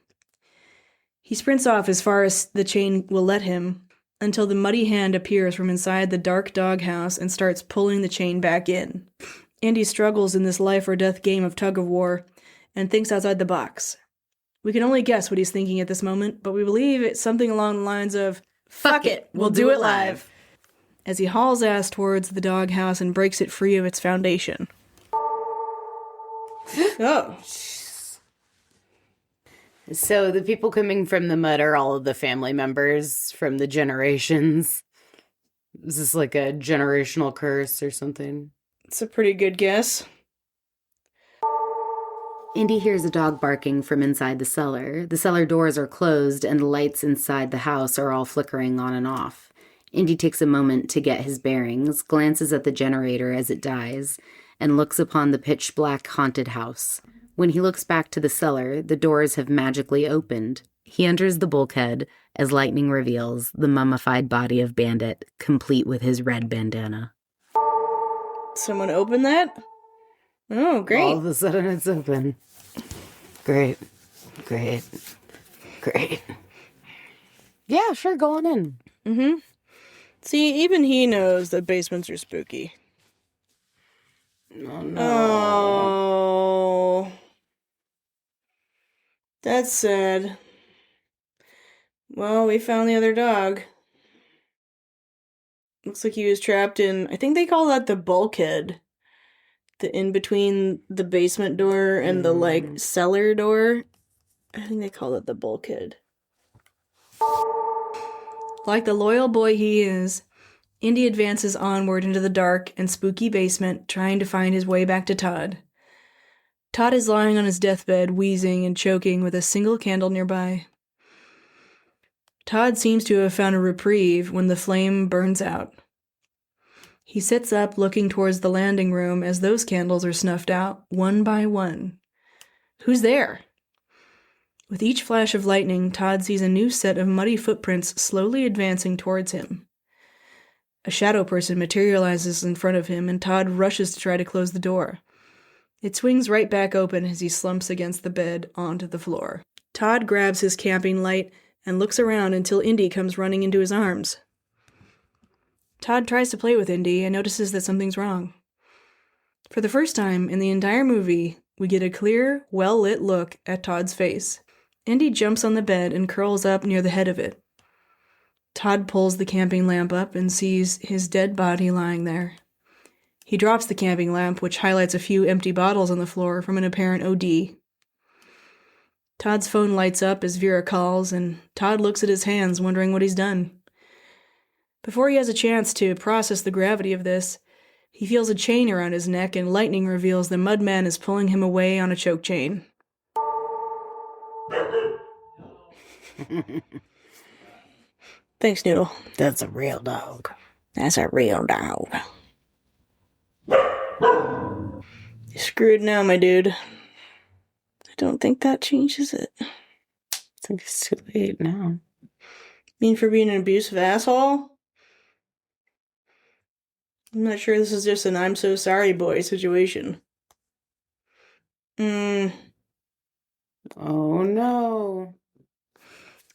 He sprints off as far as the chain will let him, until the muddy hand appears from inside the dark doghouse and starts pulling the chain back in. Andy struggles in this life-or-death game of tug-of-war and thinks outside the box. We can only guess what he's thinking at this moment, but we believe it's something along the lines of, "Fuck it, we'll do it live," as he hauls ass towards the doghouse and breaks it free of its foundation. Oh. So the people coming from the mud are all of the family members from the generations. Is this like a generational curse or something? It's a pretty good guess. Indy hears a dog barking from inside the cellar. The cellar doors are closed and the lights inside the house are all flickering on and off. Indy takes a moment to get his bearings, glances at the generator as it dies, and looks upon the pitch-black haunted house. When he looks back to the cellar, the doors have magically opened. He enters the bulkhead as lightning reveals the mummified body of Bandit, complete with his red bandana. Someone opened that? Oh, great. All of a sudden it's open. Great. Yeah, sure, go on in. Mm-hmm. See, even he knows that basements are spooky. Oh, no. Oh. That's sad. Well, we found the other dog. Looks like he was trapped in, I think they call that the bulkhead. The in between the basement door and the, cellar door. I think they call it the bulkhead. Like the loyal boy he is, Indy advances onward into the dark and spooky basement, trying to find his way back to Todd. Todd is lying on his deathbed, wheezing and choking with a single candle nearby. Todd seems to have found a reprieve when the flame burns out. He sits up, looking towards the landing room as those candles are snuffed out, one by one. Who's there? With each flash of lightning, Todd sees a new set of muddy footprints slowly advancing towards him. A shadow person materializes in front of him, and Todd rushes to try to close the door. It swings right back open as he slumps against the bed onto the floor. Todd grabs his camping light and looks around until Indy comes running into his arms. Todd tries to play with Indy and notices that something's wrong. For the first time in the entire movie, we get a clear, well-lit look at Todd's face. Indy jumps on the bed and curls up near the head of it. Todd pulls the camping lamp up and sees his dead body lying there. He drops the camping lamp, which highlights a few empty bottles on the floor from an apparent OD. Todd's phone lights up as Vera calls, and Todd looks at his hands, wondering what he's done. Before he has a chance to process the gravity of this, he feels a chain around his neck, and lightning reveals the Mudman is pulling him away on a choke chain. Thanks, Noodle. That's a real dog. That's a real dog. You're screwed now, my dude. I don't think that changes it. I think it's too late now. Mean for being an abusive asshole? I'm not sure this is just an I'm so sorry boy situation. Oh no.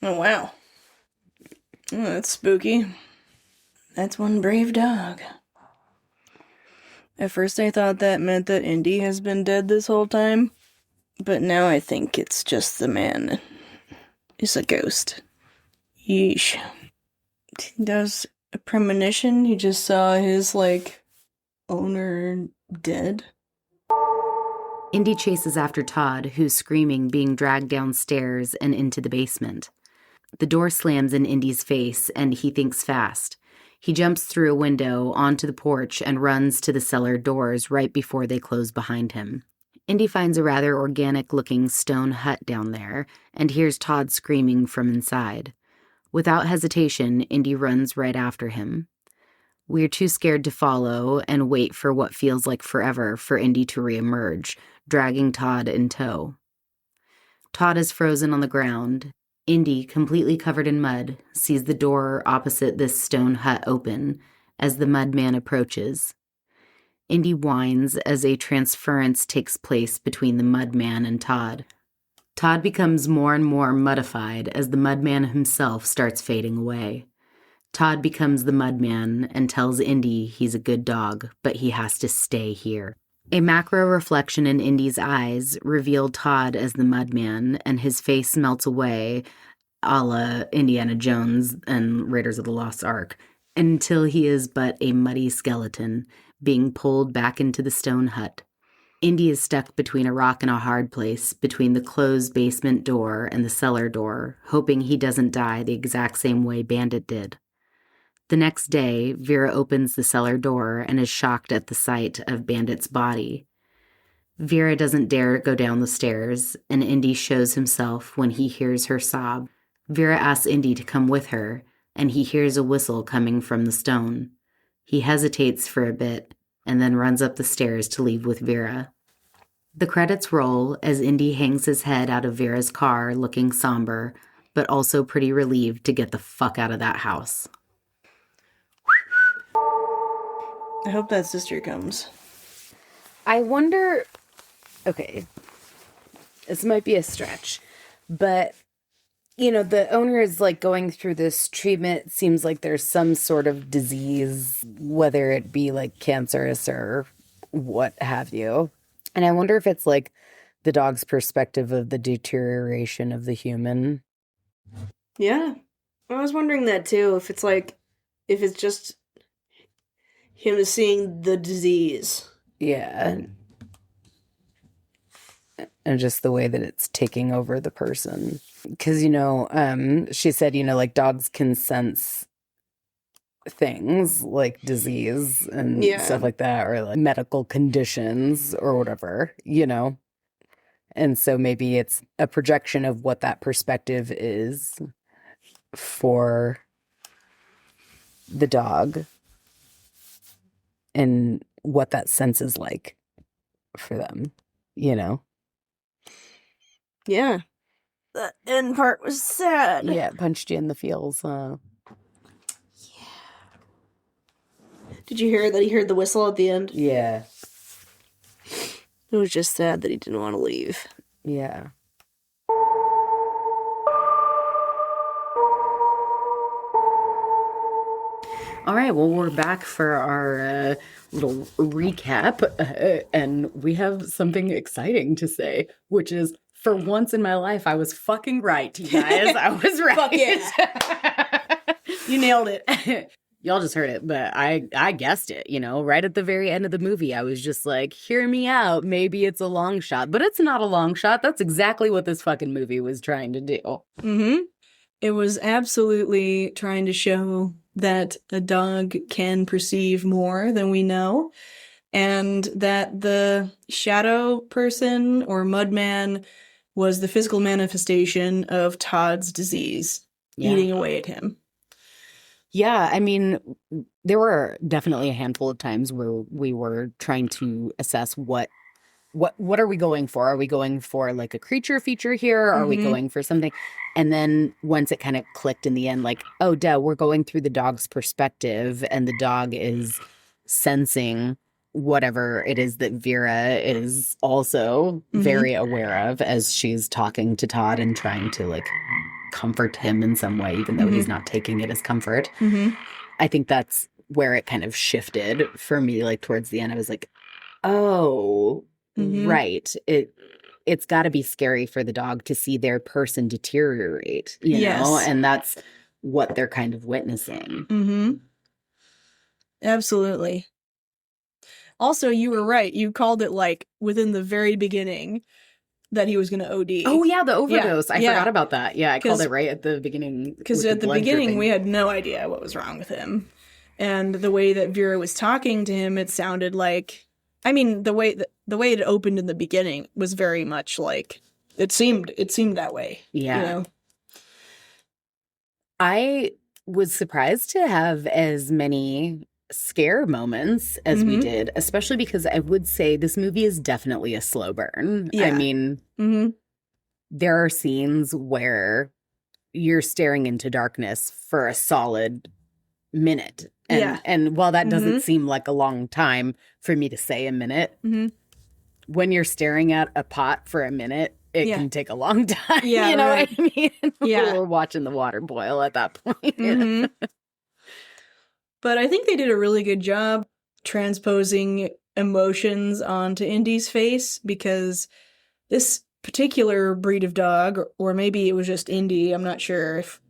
Oh, wow. Oh, that's spooky. That's one brave dog. At first I thought that meant that Indy has been dead this whole time, but now I think it's just the man is a ghost. Yeesh. That was a premonition? He just saw his, owner dead? Indy chases after Todd, who's screaming, being dragged downstairs and into the basement. The door slams in Indy's face, and he thinks fast. He jumps through a window onto the porch and runs to the cellar doors right before they close behind him. Indy finds a rather organic-looking stone hut down there and hears Todd screaming from inside. Without hesitation, Indy runs right after him. We're too scared to follow and wait for what feels like forever for Indy to reemerge, dragging Todd in tow. Todd is frozen on the ground. Indy, completely covered in mud, sees the door opposite this stone hut open as the mudman approaches. Indy whines as a transference takes place between the mudman and Todd. Todd becomes more and more muddified as the mudman himself starts fading away. Todd becomes the mudman and tells Indy he's a good dog, but he has to stay here. A macro reflection in Indy's eyes revealed Todd as the mudman, and his face melts away, a la Indiana Jones and Raiders of the Lost Ark, until he is but a muddy skeleton, being pulled back into the stone hut. Indy is stuck between a rock and a hard place, between the closed basement door and the cellar door, hoping he doesn't die the exact same way Bandit did. The next day, Vera opens the cellar door and is shocked at the sight of Bandit's body. Vera doesn't dare go down the stairs, and Indy shows himself when he hears her sob. Vera asks Indy to come with her, and he hears a whistle coming from the stone. He hesitates for a bit, and then runs up the stairs to leave with Vera. The credits roll as Indy hangs his head out of Vera's car, looking somber, but also pretty relieved to get the fuck out of that house. I hope that sister comes. I wonder, okay, this might be a stretch, but, the owner is going through this treatment. It seems like there's some sort of disease, whether it be cancerous or what have you. And I wonder if it's the dog's perspective of the deterioration of the human. Yeah. I was wondering that too, if it's just him seeing the disease. Yeah. And just the way that it's taking over the person. Because, she said, dogs can sense things like disease and stuff like that, or medical conditions or whatever, And so maybe it's a projection of what that perspective is for the dog and what that sense is like for them, Yeah. The end part was sad. Yeah, it punched you in the feels. Did you hear that he heard the whistle at the end? Yeah. It was just sad that he didn't want to leave. Yeah. All right, well, we're back for our little recap, and we have something exciting to say, which is, for once in my life, I was fucking right, you guys. I was right. Fuck yeah. You nailed it. Y'all just heard it, but I guessed it, right at the very end of the movie. I was just like, hear me out. Maybe it's a long shot, but it's not a long shot. That's exactly what this fucking movie was trying to do. Mm-hmm. It was absolutely trying to show that a dog can perceive more than we know, and that the shadow person or mudman was the physical manifestation of Todd's disease eating away at him. Yeah, I mean, there were definitely a handful of times where we were trying to assess what are we going for? Are we going for like a creature feature here? Are we going for something? And then once it kind of clicked in the end, like, oh, duh, we're going through the dog's perspective, and the dog is sensing whatever it is that Vera is also very aware of as she's talking to Todd and trying to like comfort him in some way, even though he's not taking it as comfort. I think that's where it kind of shifted for me, like towards the end. I was like, oh, right. It's got to be scary for the dog to see their person deteriorate, you know? And that's what they're kind of witnessing. Absolutely. Also, you were right. You called it like within the very beginning that he was going to OD. Oh, yeah, the overdose. I forgot about that. Yeah, I called it right at the beginning. Because at the beginning, we had no idea what was wrong with him. And the way that Vera was talking to him, it sounded like... I mean, the way it opened in the beginning was very much like... It seemed that way. Yeah. You know? I was surprised to have as many scare moments as we did, especially because I would say this movie is definitely a slow burn. Yeah. I mean, there are scenes where you're staring into darkness for a solid minute. And while that doesn't seem like a long time for me to say a minute, when you're staring at a pot for a minute, it can take a long time. Yeah, you know right. what I mean? Yeah. We're watching the water boil at that point. But I think they did a really good job transposing emotions onto Indy's face, because this particular breed of dog, or maybe it was just Indy, I'm not sure if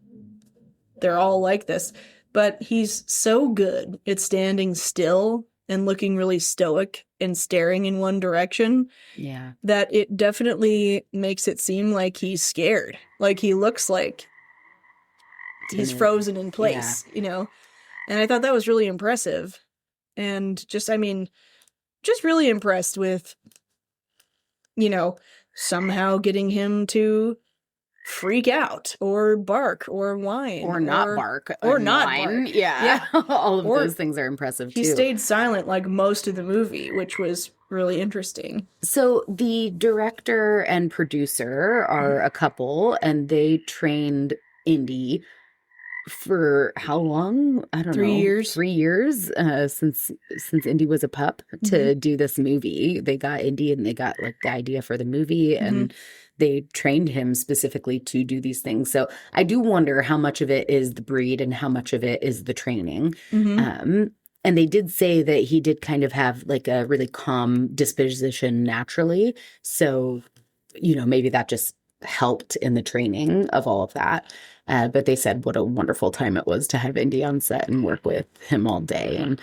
they're all like this, but he's so good at standing still and looking really stoic and staring in one direction. Yeah. That it definitely makes it seem like he's scared. Like he looks like he's frozen in place, you know? And I thought that was really impressive. And just really impressed with, you know, somehow getting him to freak out or bark or whine. Or not bark. Or not whine. bark. Yeah. All of those things are impressive, too. He stayed silent like most of the movie, which was really interesting. So the director and producer are a couple, and they trained Indy for how long? I don't know. 3 years. 3 years since Indy was a pup to do this movie. They got Indy and they got like the idea for the movie, and they trained him specifically to do these things. So I do wonder how much of it is the breed and how much of it is the training. And they did say that he did kind of have like a really calm disposition naturally. So, you know, maybe that just helped in the training of all of that. But they said what a wonderful time it was to have Indy on set and work with him all day.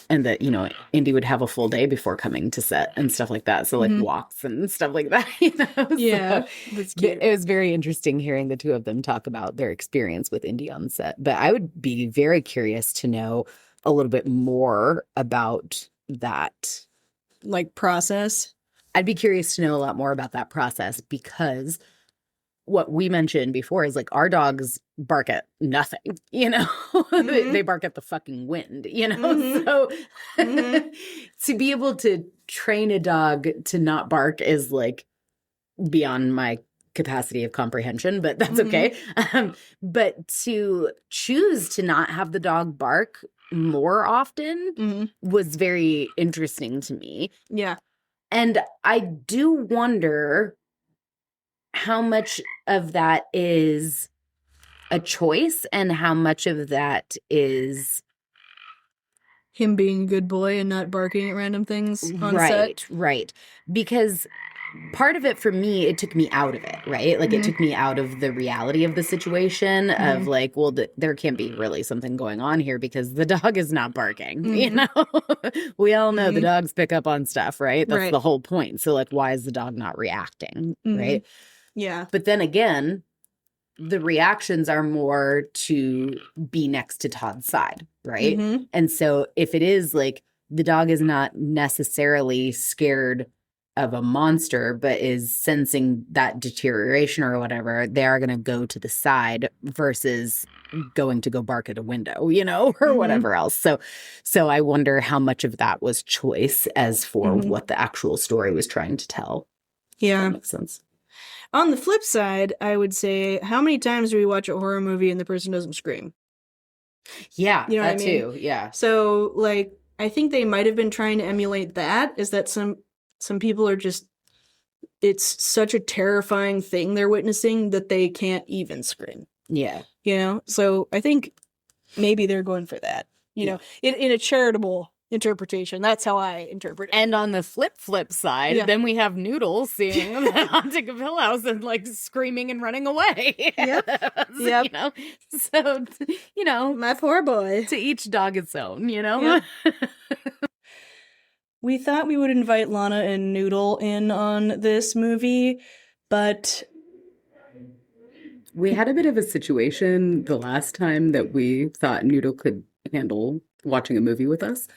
And that, you know, Indy would have a full day before coming to set and stuff like that. So like walks and stuff like that, you know? Yeah, so that's cute. it was very interesting hearing the two of them talk about their experience with Indy on set. But I would be very curious to know a little bit more about that. Like process? I'd be curious to know a lot more about that process, because what we mentioned before is like our dogs bark at nothing, you know? They bark at the fucking wind, you know? So to be able to train a dog to not bark is like beyond my capacity of comprehension, but that's okay. But to choose to not have the dog bark more often was very interesting to me. Yeah. And I do wonder how much of that is a choice and how much of that is him being a good boy and not barking at random things on set. Right. Because part of it for me, it took me out of it, right? Like it took me out of the reality of the situation of like, well, there can't be really something going on here because the dog is not barking, you know? We all know the dogs pick up on stuff, right? That's the whole point. So like, why is the dog not reacting, right? Yeah. But then again, the reactions are more to be next to Todd's side, right? And so if it is like the dog is not necessarily scared of a monster, but is sensing that deterioration or whatever, they are going to go to the side versus going to go bark at a window, you know, or whatever else. So I wonder how much of that was choice as for what the actual story was trying to tell. Yeah. That makes sense. On the flip side, I would say, how many times do we watch a horror movie and the person doesn't scream? Yeah, You know that what I mean? too. Yeah. So, like, I think they might have been trying to emulate that, is that some people are just, it's such a terrifying thing they're witnessing that they can't even scream. Yeah. You know? So I think maybe they're going for that, you know, in a charitable interpretation. That's how I interpret it. And on the flip side, then we have Noodle seeing the haunting of Hill House and like screaming and running away. Yep. You know? So, you know, My poor boy. to each dog its own, you know? Yep. We thought we would invite Lana and Noodle in on this movie, but we had a bit of a situation the last time that we thought Noodle could handle watching a movie with us.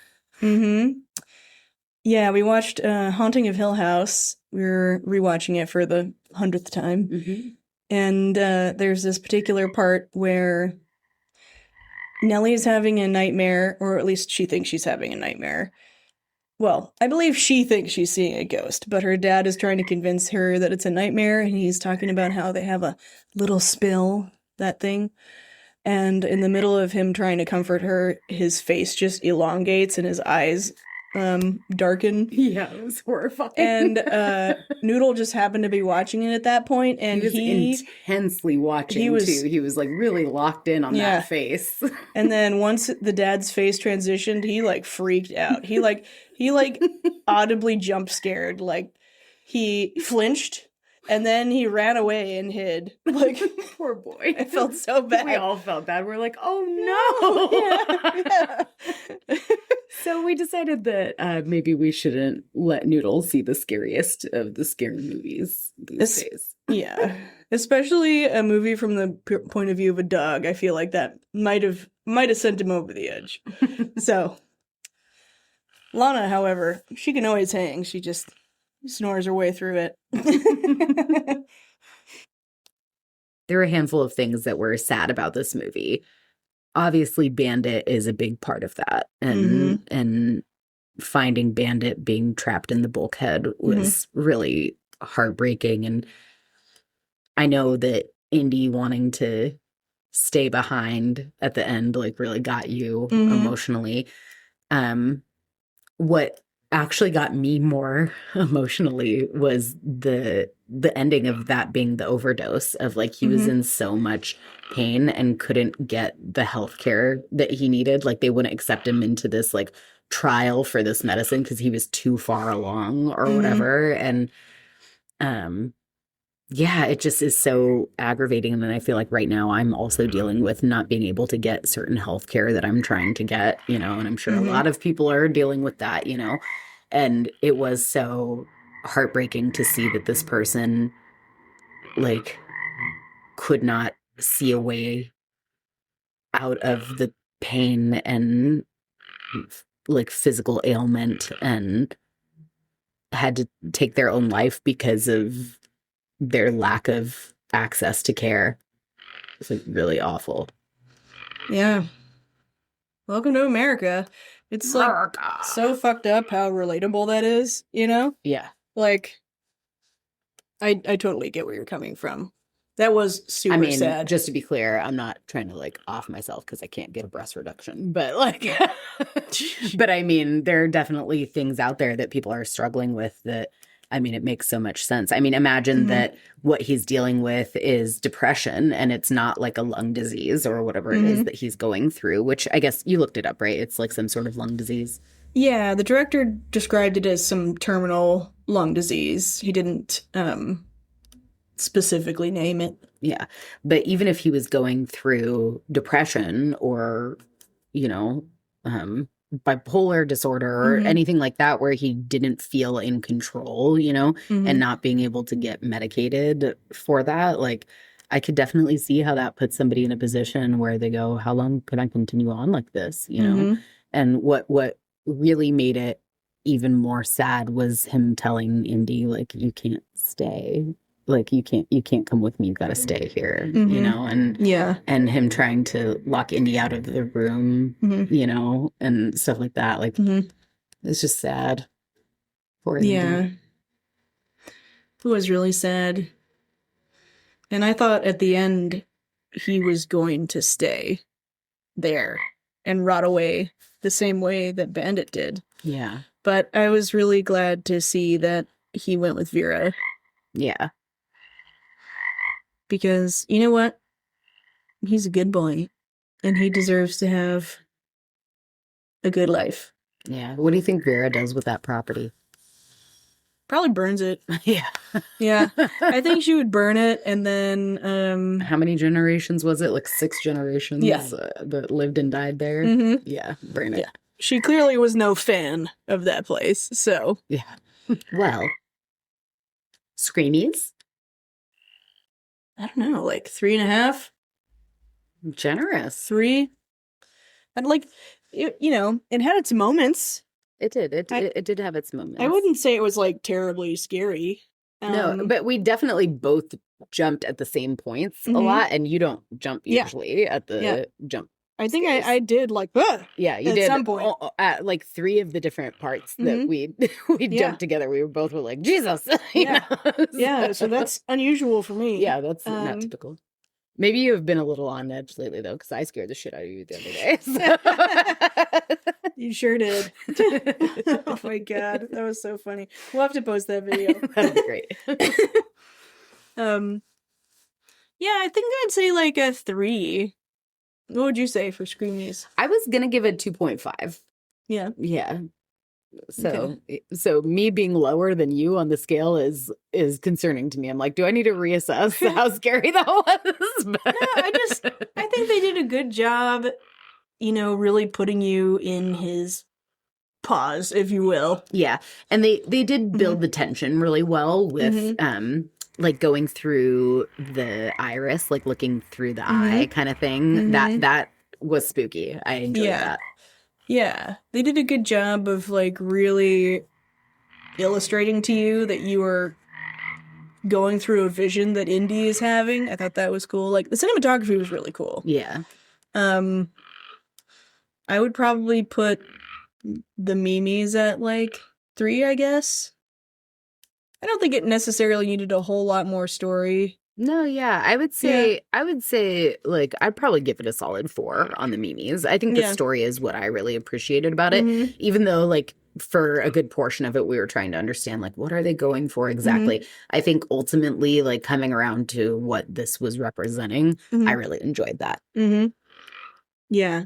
Yeah, we watched Haunting of Hill House. We were rewatching it for the 100th time. And there's this particular part where Nellie's having a nightmare, or at least she thinks she's having a nightmare. Well, I believe she thinks she's seeing a ghost, but her dad is trying to convince her that it's a nightmare, and he's talking about how they have a little spill, that thing. And in the middle of him trying to comfort her, his face just elongates and his eyes darken. Yeah, it was horrifying. And Noodle just happened to be watching it at that point, and he was intensely watching too. He was like really locked in on that face. And then once the dad's face transitioned, he like freaked out. He audibly jump scared. Like he flinched. And then he ran away and hid. Like, poor boy. I felt so bad. We all felt bad. We're like, oh no. Yeah. So we decided that maybe we shouldn't let Noodle see the scariest of the scary movies these days. Yeah. Especially a movie from the point of view of a dog. I feel like that might have sent him over the edge. So, Lana, however, she can always hang. She just snores her way through it. There were a handful of things that were sad about this movie. Obviously, Bandit is a big part of that. And finding Bandit being trapped in the bulkhead was really heartbreaking. And I know that Indy wanting to stay behind at the end like really got you emotionally. What actually got me more emotionally was the ending of that being the overdose of like he was in so much pain and couldn't get the health care that he needed. Like they wouldn't accept him into this like trial for this medicine because he was too far along or whatever. And yeah, it just is so aggravating. And then I feel like right now I'm also dealing with not being able to get certain health care that I'm trying to get, you know, and I'm sure a lot of people are dealing with that, you know. And it was so heartbreaking to see that this person, like, could not see a way out of the pain and, like, physical ailment and had to take their own life because of their lack of access to care. It's, like, really awful. Yeah. Welcome to America. It's like so fucked up how relatable that is, you know? Yeah. Like, I totally get where you're coming from. That was super sad. Just to be clear, I'm not trying to like off myself because I can't get a breast reduction, but like, but I mean, there are definitely things out there that people are struggling with that. I mean, it makes so much sense. I mean, imagine that what he's dealing with is depression and it's not like a lung disease or whatever it is that he's going through, which I guess you looked it up, right? It's like some sort of lung disease. Yeah, the director described it as some terminal lung disease. He didn't specifically name it. Yeah. But even if he was going through depression or, you know, bipolar disorder or anything like that where he didn't feel in control, you know, and not being able to get medicated for that, like I could definitely see how that puts somebody in a position where they go, how long could I continue on like this, you know? And what really made it even more sad was him telling Indy, like, you can't stay. Like, you can't come with me. You got to stay here, you know? And and him trying to lock Indy out of the room, you know, and stuff like that. Like, it's just sad for Indy. Yeah. It was really sad. And I thought at the end he was going to stay there and rot away the same way that Bandit did. Yeah. But I was really glad to see that he went with Vera. Yeah. Because, you know what? He's a good boy. And he deserves to have a good life. Yeah. What do you think Vera does with that property? Probably burns it. Yeah. Yeah. I think she would burn it and then... How many generations was it? Like 6 generations that lived and died there? Yeah. Burn it. Yeah. She clearly was no fan of that place, so... Yeah. Well. Screamies? I don't know, like 3.5? Generous. 3? And like, it, you know, it had its moments. It did. It did have its moments. I wouldn't say it was like terribly scary. No, but we definitely both jumped at the same points a lot, and you don't jump usually at the jump. I think I did like, yeah, you at did some point. At like 3 of the different parts that we jumped together. We were like, Jesus. you know? Yeah, so that's unusual for me. Yeah, that's not typical. Maybe you have been a little on edge lately, though, because I scared the shit out of you the other day. So. You sure did. Oh my God, that was so funny. We'll have to post that video. That'd be great. Yeah, I think I'd say like a 3. What would you say for Screamies? I was gonna give it 2.5. Yeah. Yeah. So me being lower than you on the scale is concerning to me. I'm like, do I need to reassess how scary that was? No, I think they did a good job, you know, really putting you in his paws, if you will. Yeah. And they did build the tension really well with like going through the iris, like looking through the eye kind of thing. That was spooky. I enjoyed that. Yeah, they did a good job of like really illustrating to you that you were going through a vision that Indy is having. I thought that was cool. Like the cinematography was really cool. Yeah. I would probably put the Memies at like 3, I guess. I don't think it necessarily needed a whole lot more story. No, yeah. I would say like I'd probably give it a solid 4 on the Memies. I think the story is what I really appreciated about it. Even though like for a good portion of it we were trying to understand like what are they going for exactly. I think ultimately like coming around to what this was representing, I really enjoyed that. Yeah.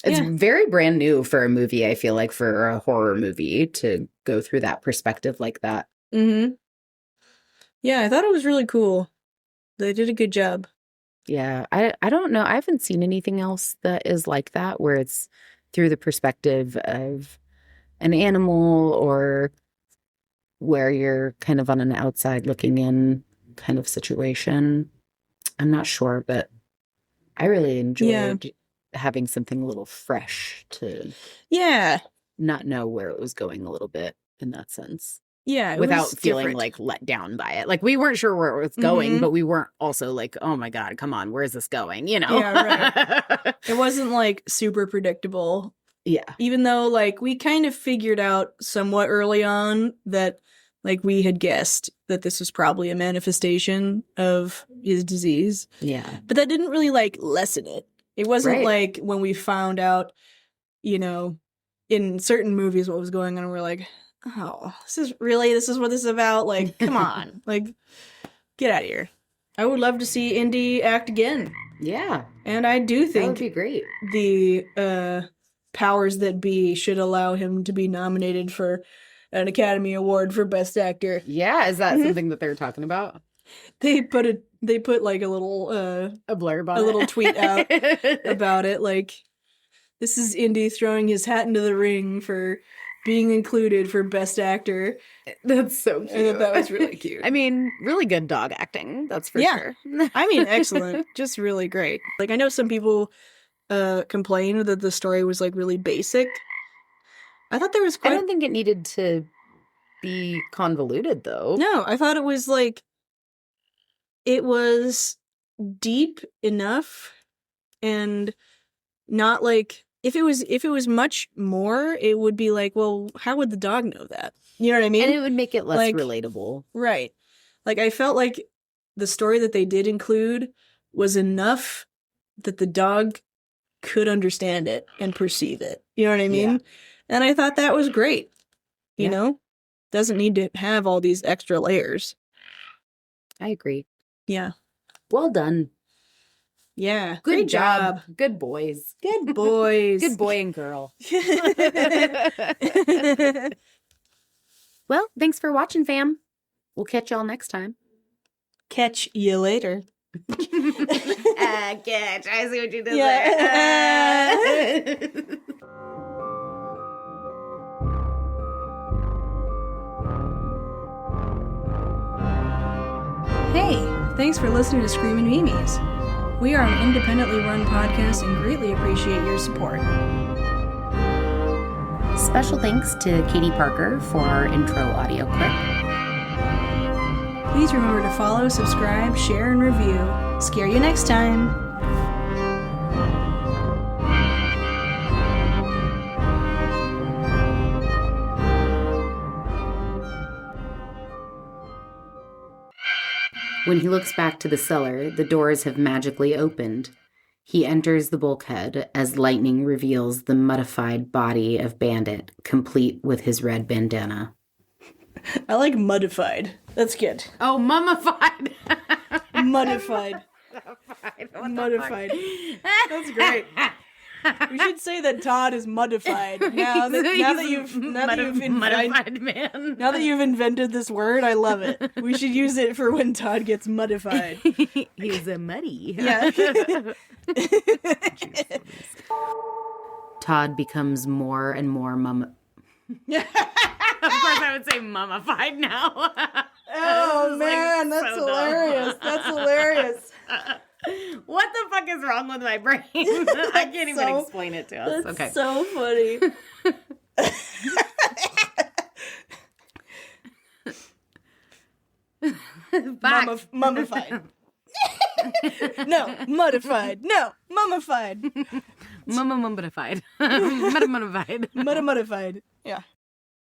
It's very brand new for a movie, I feel like, for a horror movie to go through that perspective like that. Yeah, I thought it was really cool. They did a good job. Yeah, I don't know. I haven't seen anything else that is like that, where it's through the perspective of an animal or where you're kind of on an outside looking in kind of situation. I'm not sure, but I really enjoyed having something a little fresh to not know where it was going a little bit in that sense. Yeah, without feeling like let down by it. Like we weren't sure where it was going, but we weren't also like, oh my God, come on, where's this going? You know? Yeah, right. It wasn't like super predictable. Yeah. Even though like we kind of figured out somewhat early on that like we had guessed that this was probably a manifestation of his disease. Yeah. But that didn't really like lessen it. It wasn't like when we found out, you know, in certain movies what was going on, we're like, oh, this is what this is about? Like, come on. Like, get out of here. I would love to see Indy act again. Yeah. And I do think that would be great. The powers that be should allow him to be nominated for an Academy Award for Best Actor. Yeah, is that something that they're talking about? They put like a little a blurb on a little tweet out about it, like, this is Indy throwing his hat into the ring for being included for Best Actor. That's so cute. And that was really cute. I mean, really good dog acting, that's for sure. I mean, excellent. Just really great. Like, I know some people complain that the story was, like, really basic. I thought there was I don't think it needed to be convoluted, though. No, I thought it was like, it was deep enough and not like, if it was much more, it would be like, well, how would the dog know that? You know what I mean? And it would make it less Like, relatable. Right. Like, I felt like the story that they did include was enough that the dog could understand it and perceive it. You know what I mean? Yeah. And I thought that was great. You Yeah. know? Doesn't need to have all these extra layers. I agree. Yeah. Well done. Yeah. Good Great job. Good boys. Good boys. Good boy and girl. Well, thanks for watching, fam. We'll catch y'all next time. Catch you later. Catch. I see what you did there. Hey, thanks for listening to Screaming Meemies. We are an independently run podcast and greatly appreciate your support. Special thanks to Katie Parker for our intro audio clip. Please remember to follow, subscribe, share, and review. Scare you next time. When he looks back to the cellar, the doors have magically opened. He enters the bulkhead as lightning reveals the muddified body of Bandit, complete with his red bandana. I like muddified. That's good. Oh, mummified! Muddified. Muddified. That's great. We should say that Todd is muddified. Now that you've muddified man. Now that you've invented this word, I love it. We should use it for when Todd gets muddified. He's a muddy. Yeah. Todd becomes more and more Of course I would say mummified now. Oh man, that's so hilarious. That's hilarious. What the fuck is wrong with my brain? I can't even explain it to us. That's Okay. so funny. Mummified. No, muddified. No, mummified. Mummified. Mummified. Muddified. Yeah.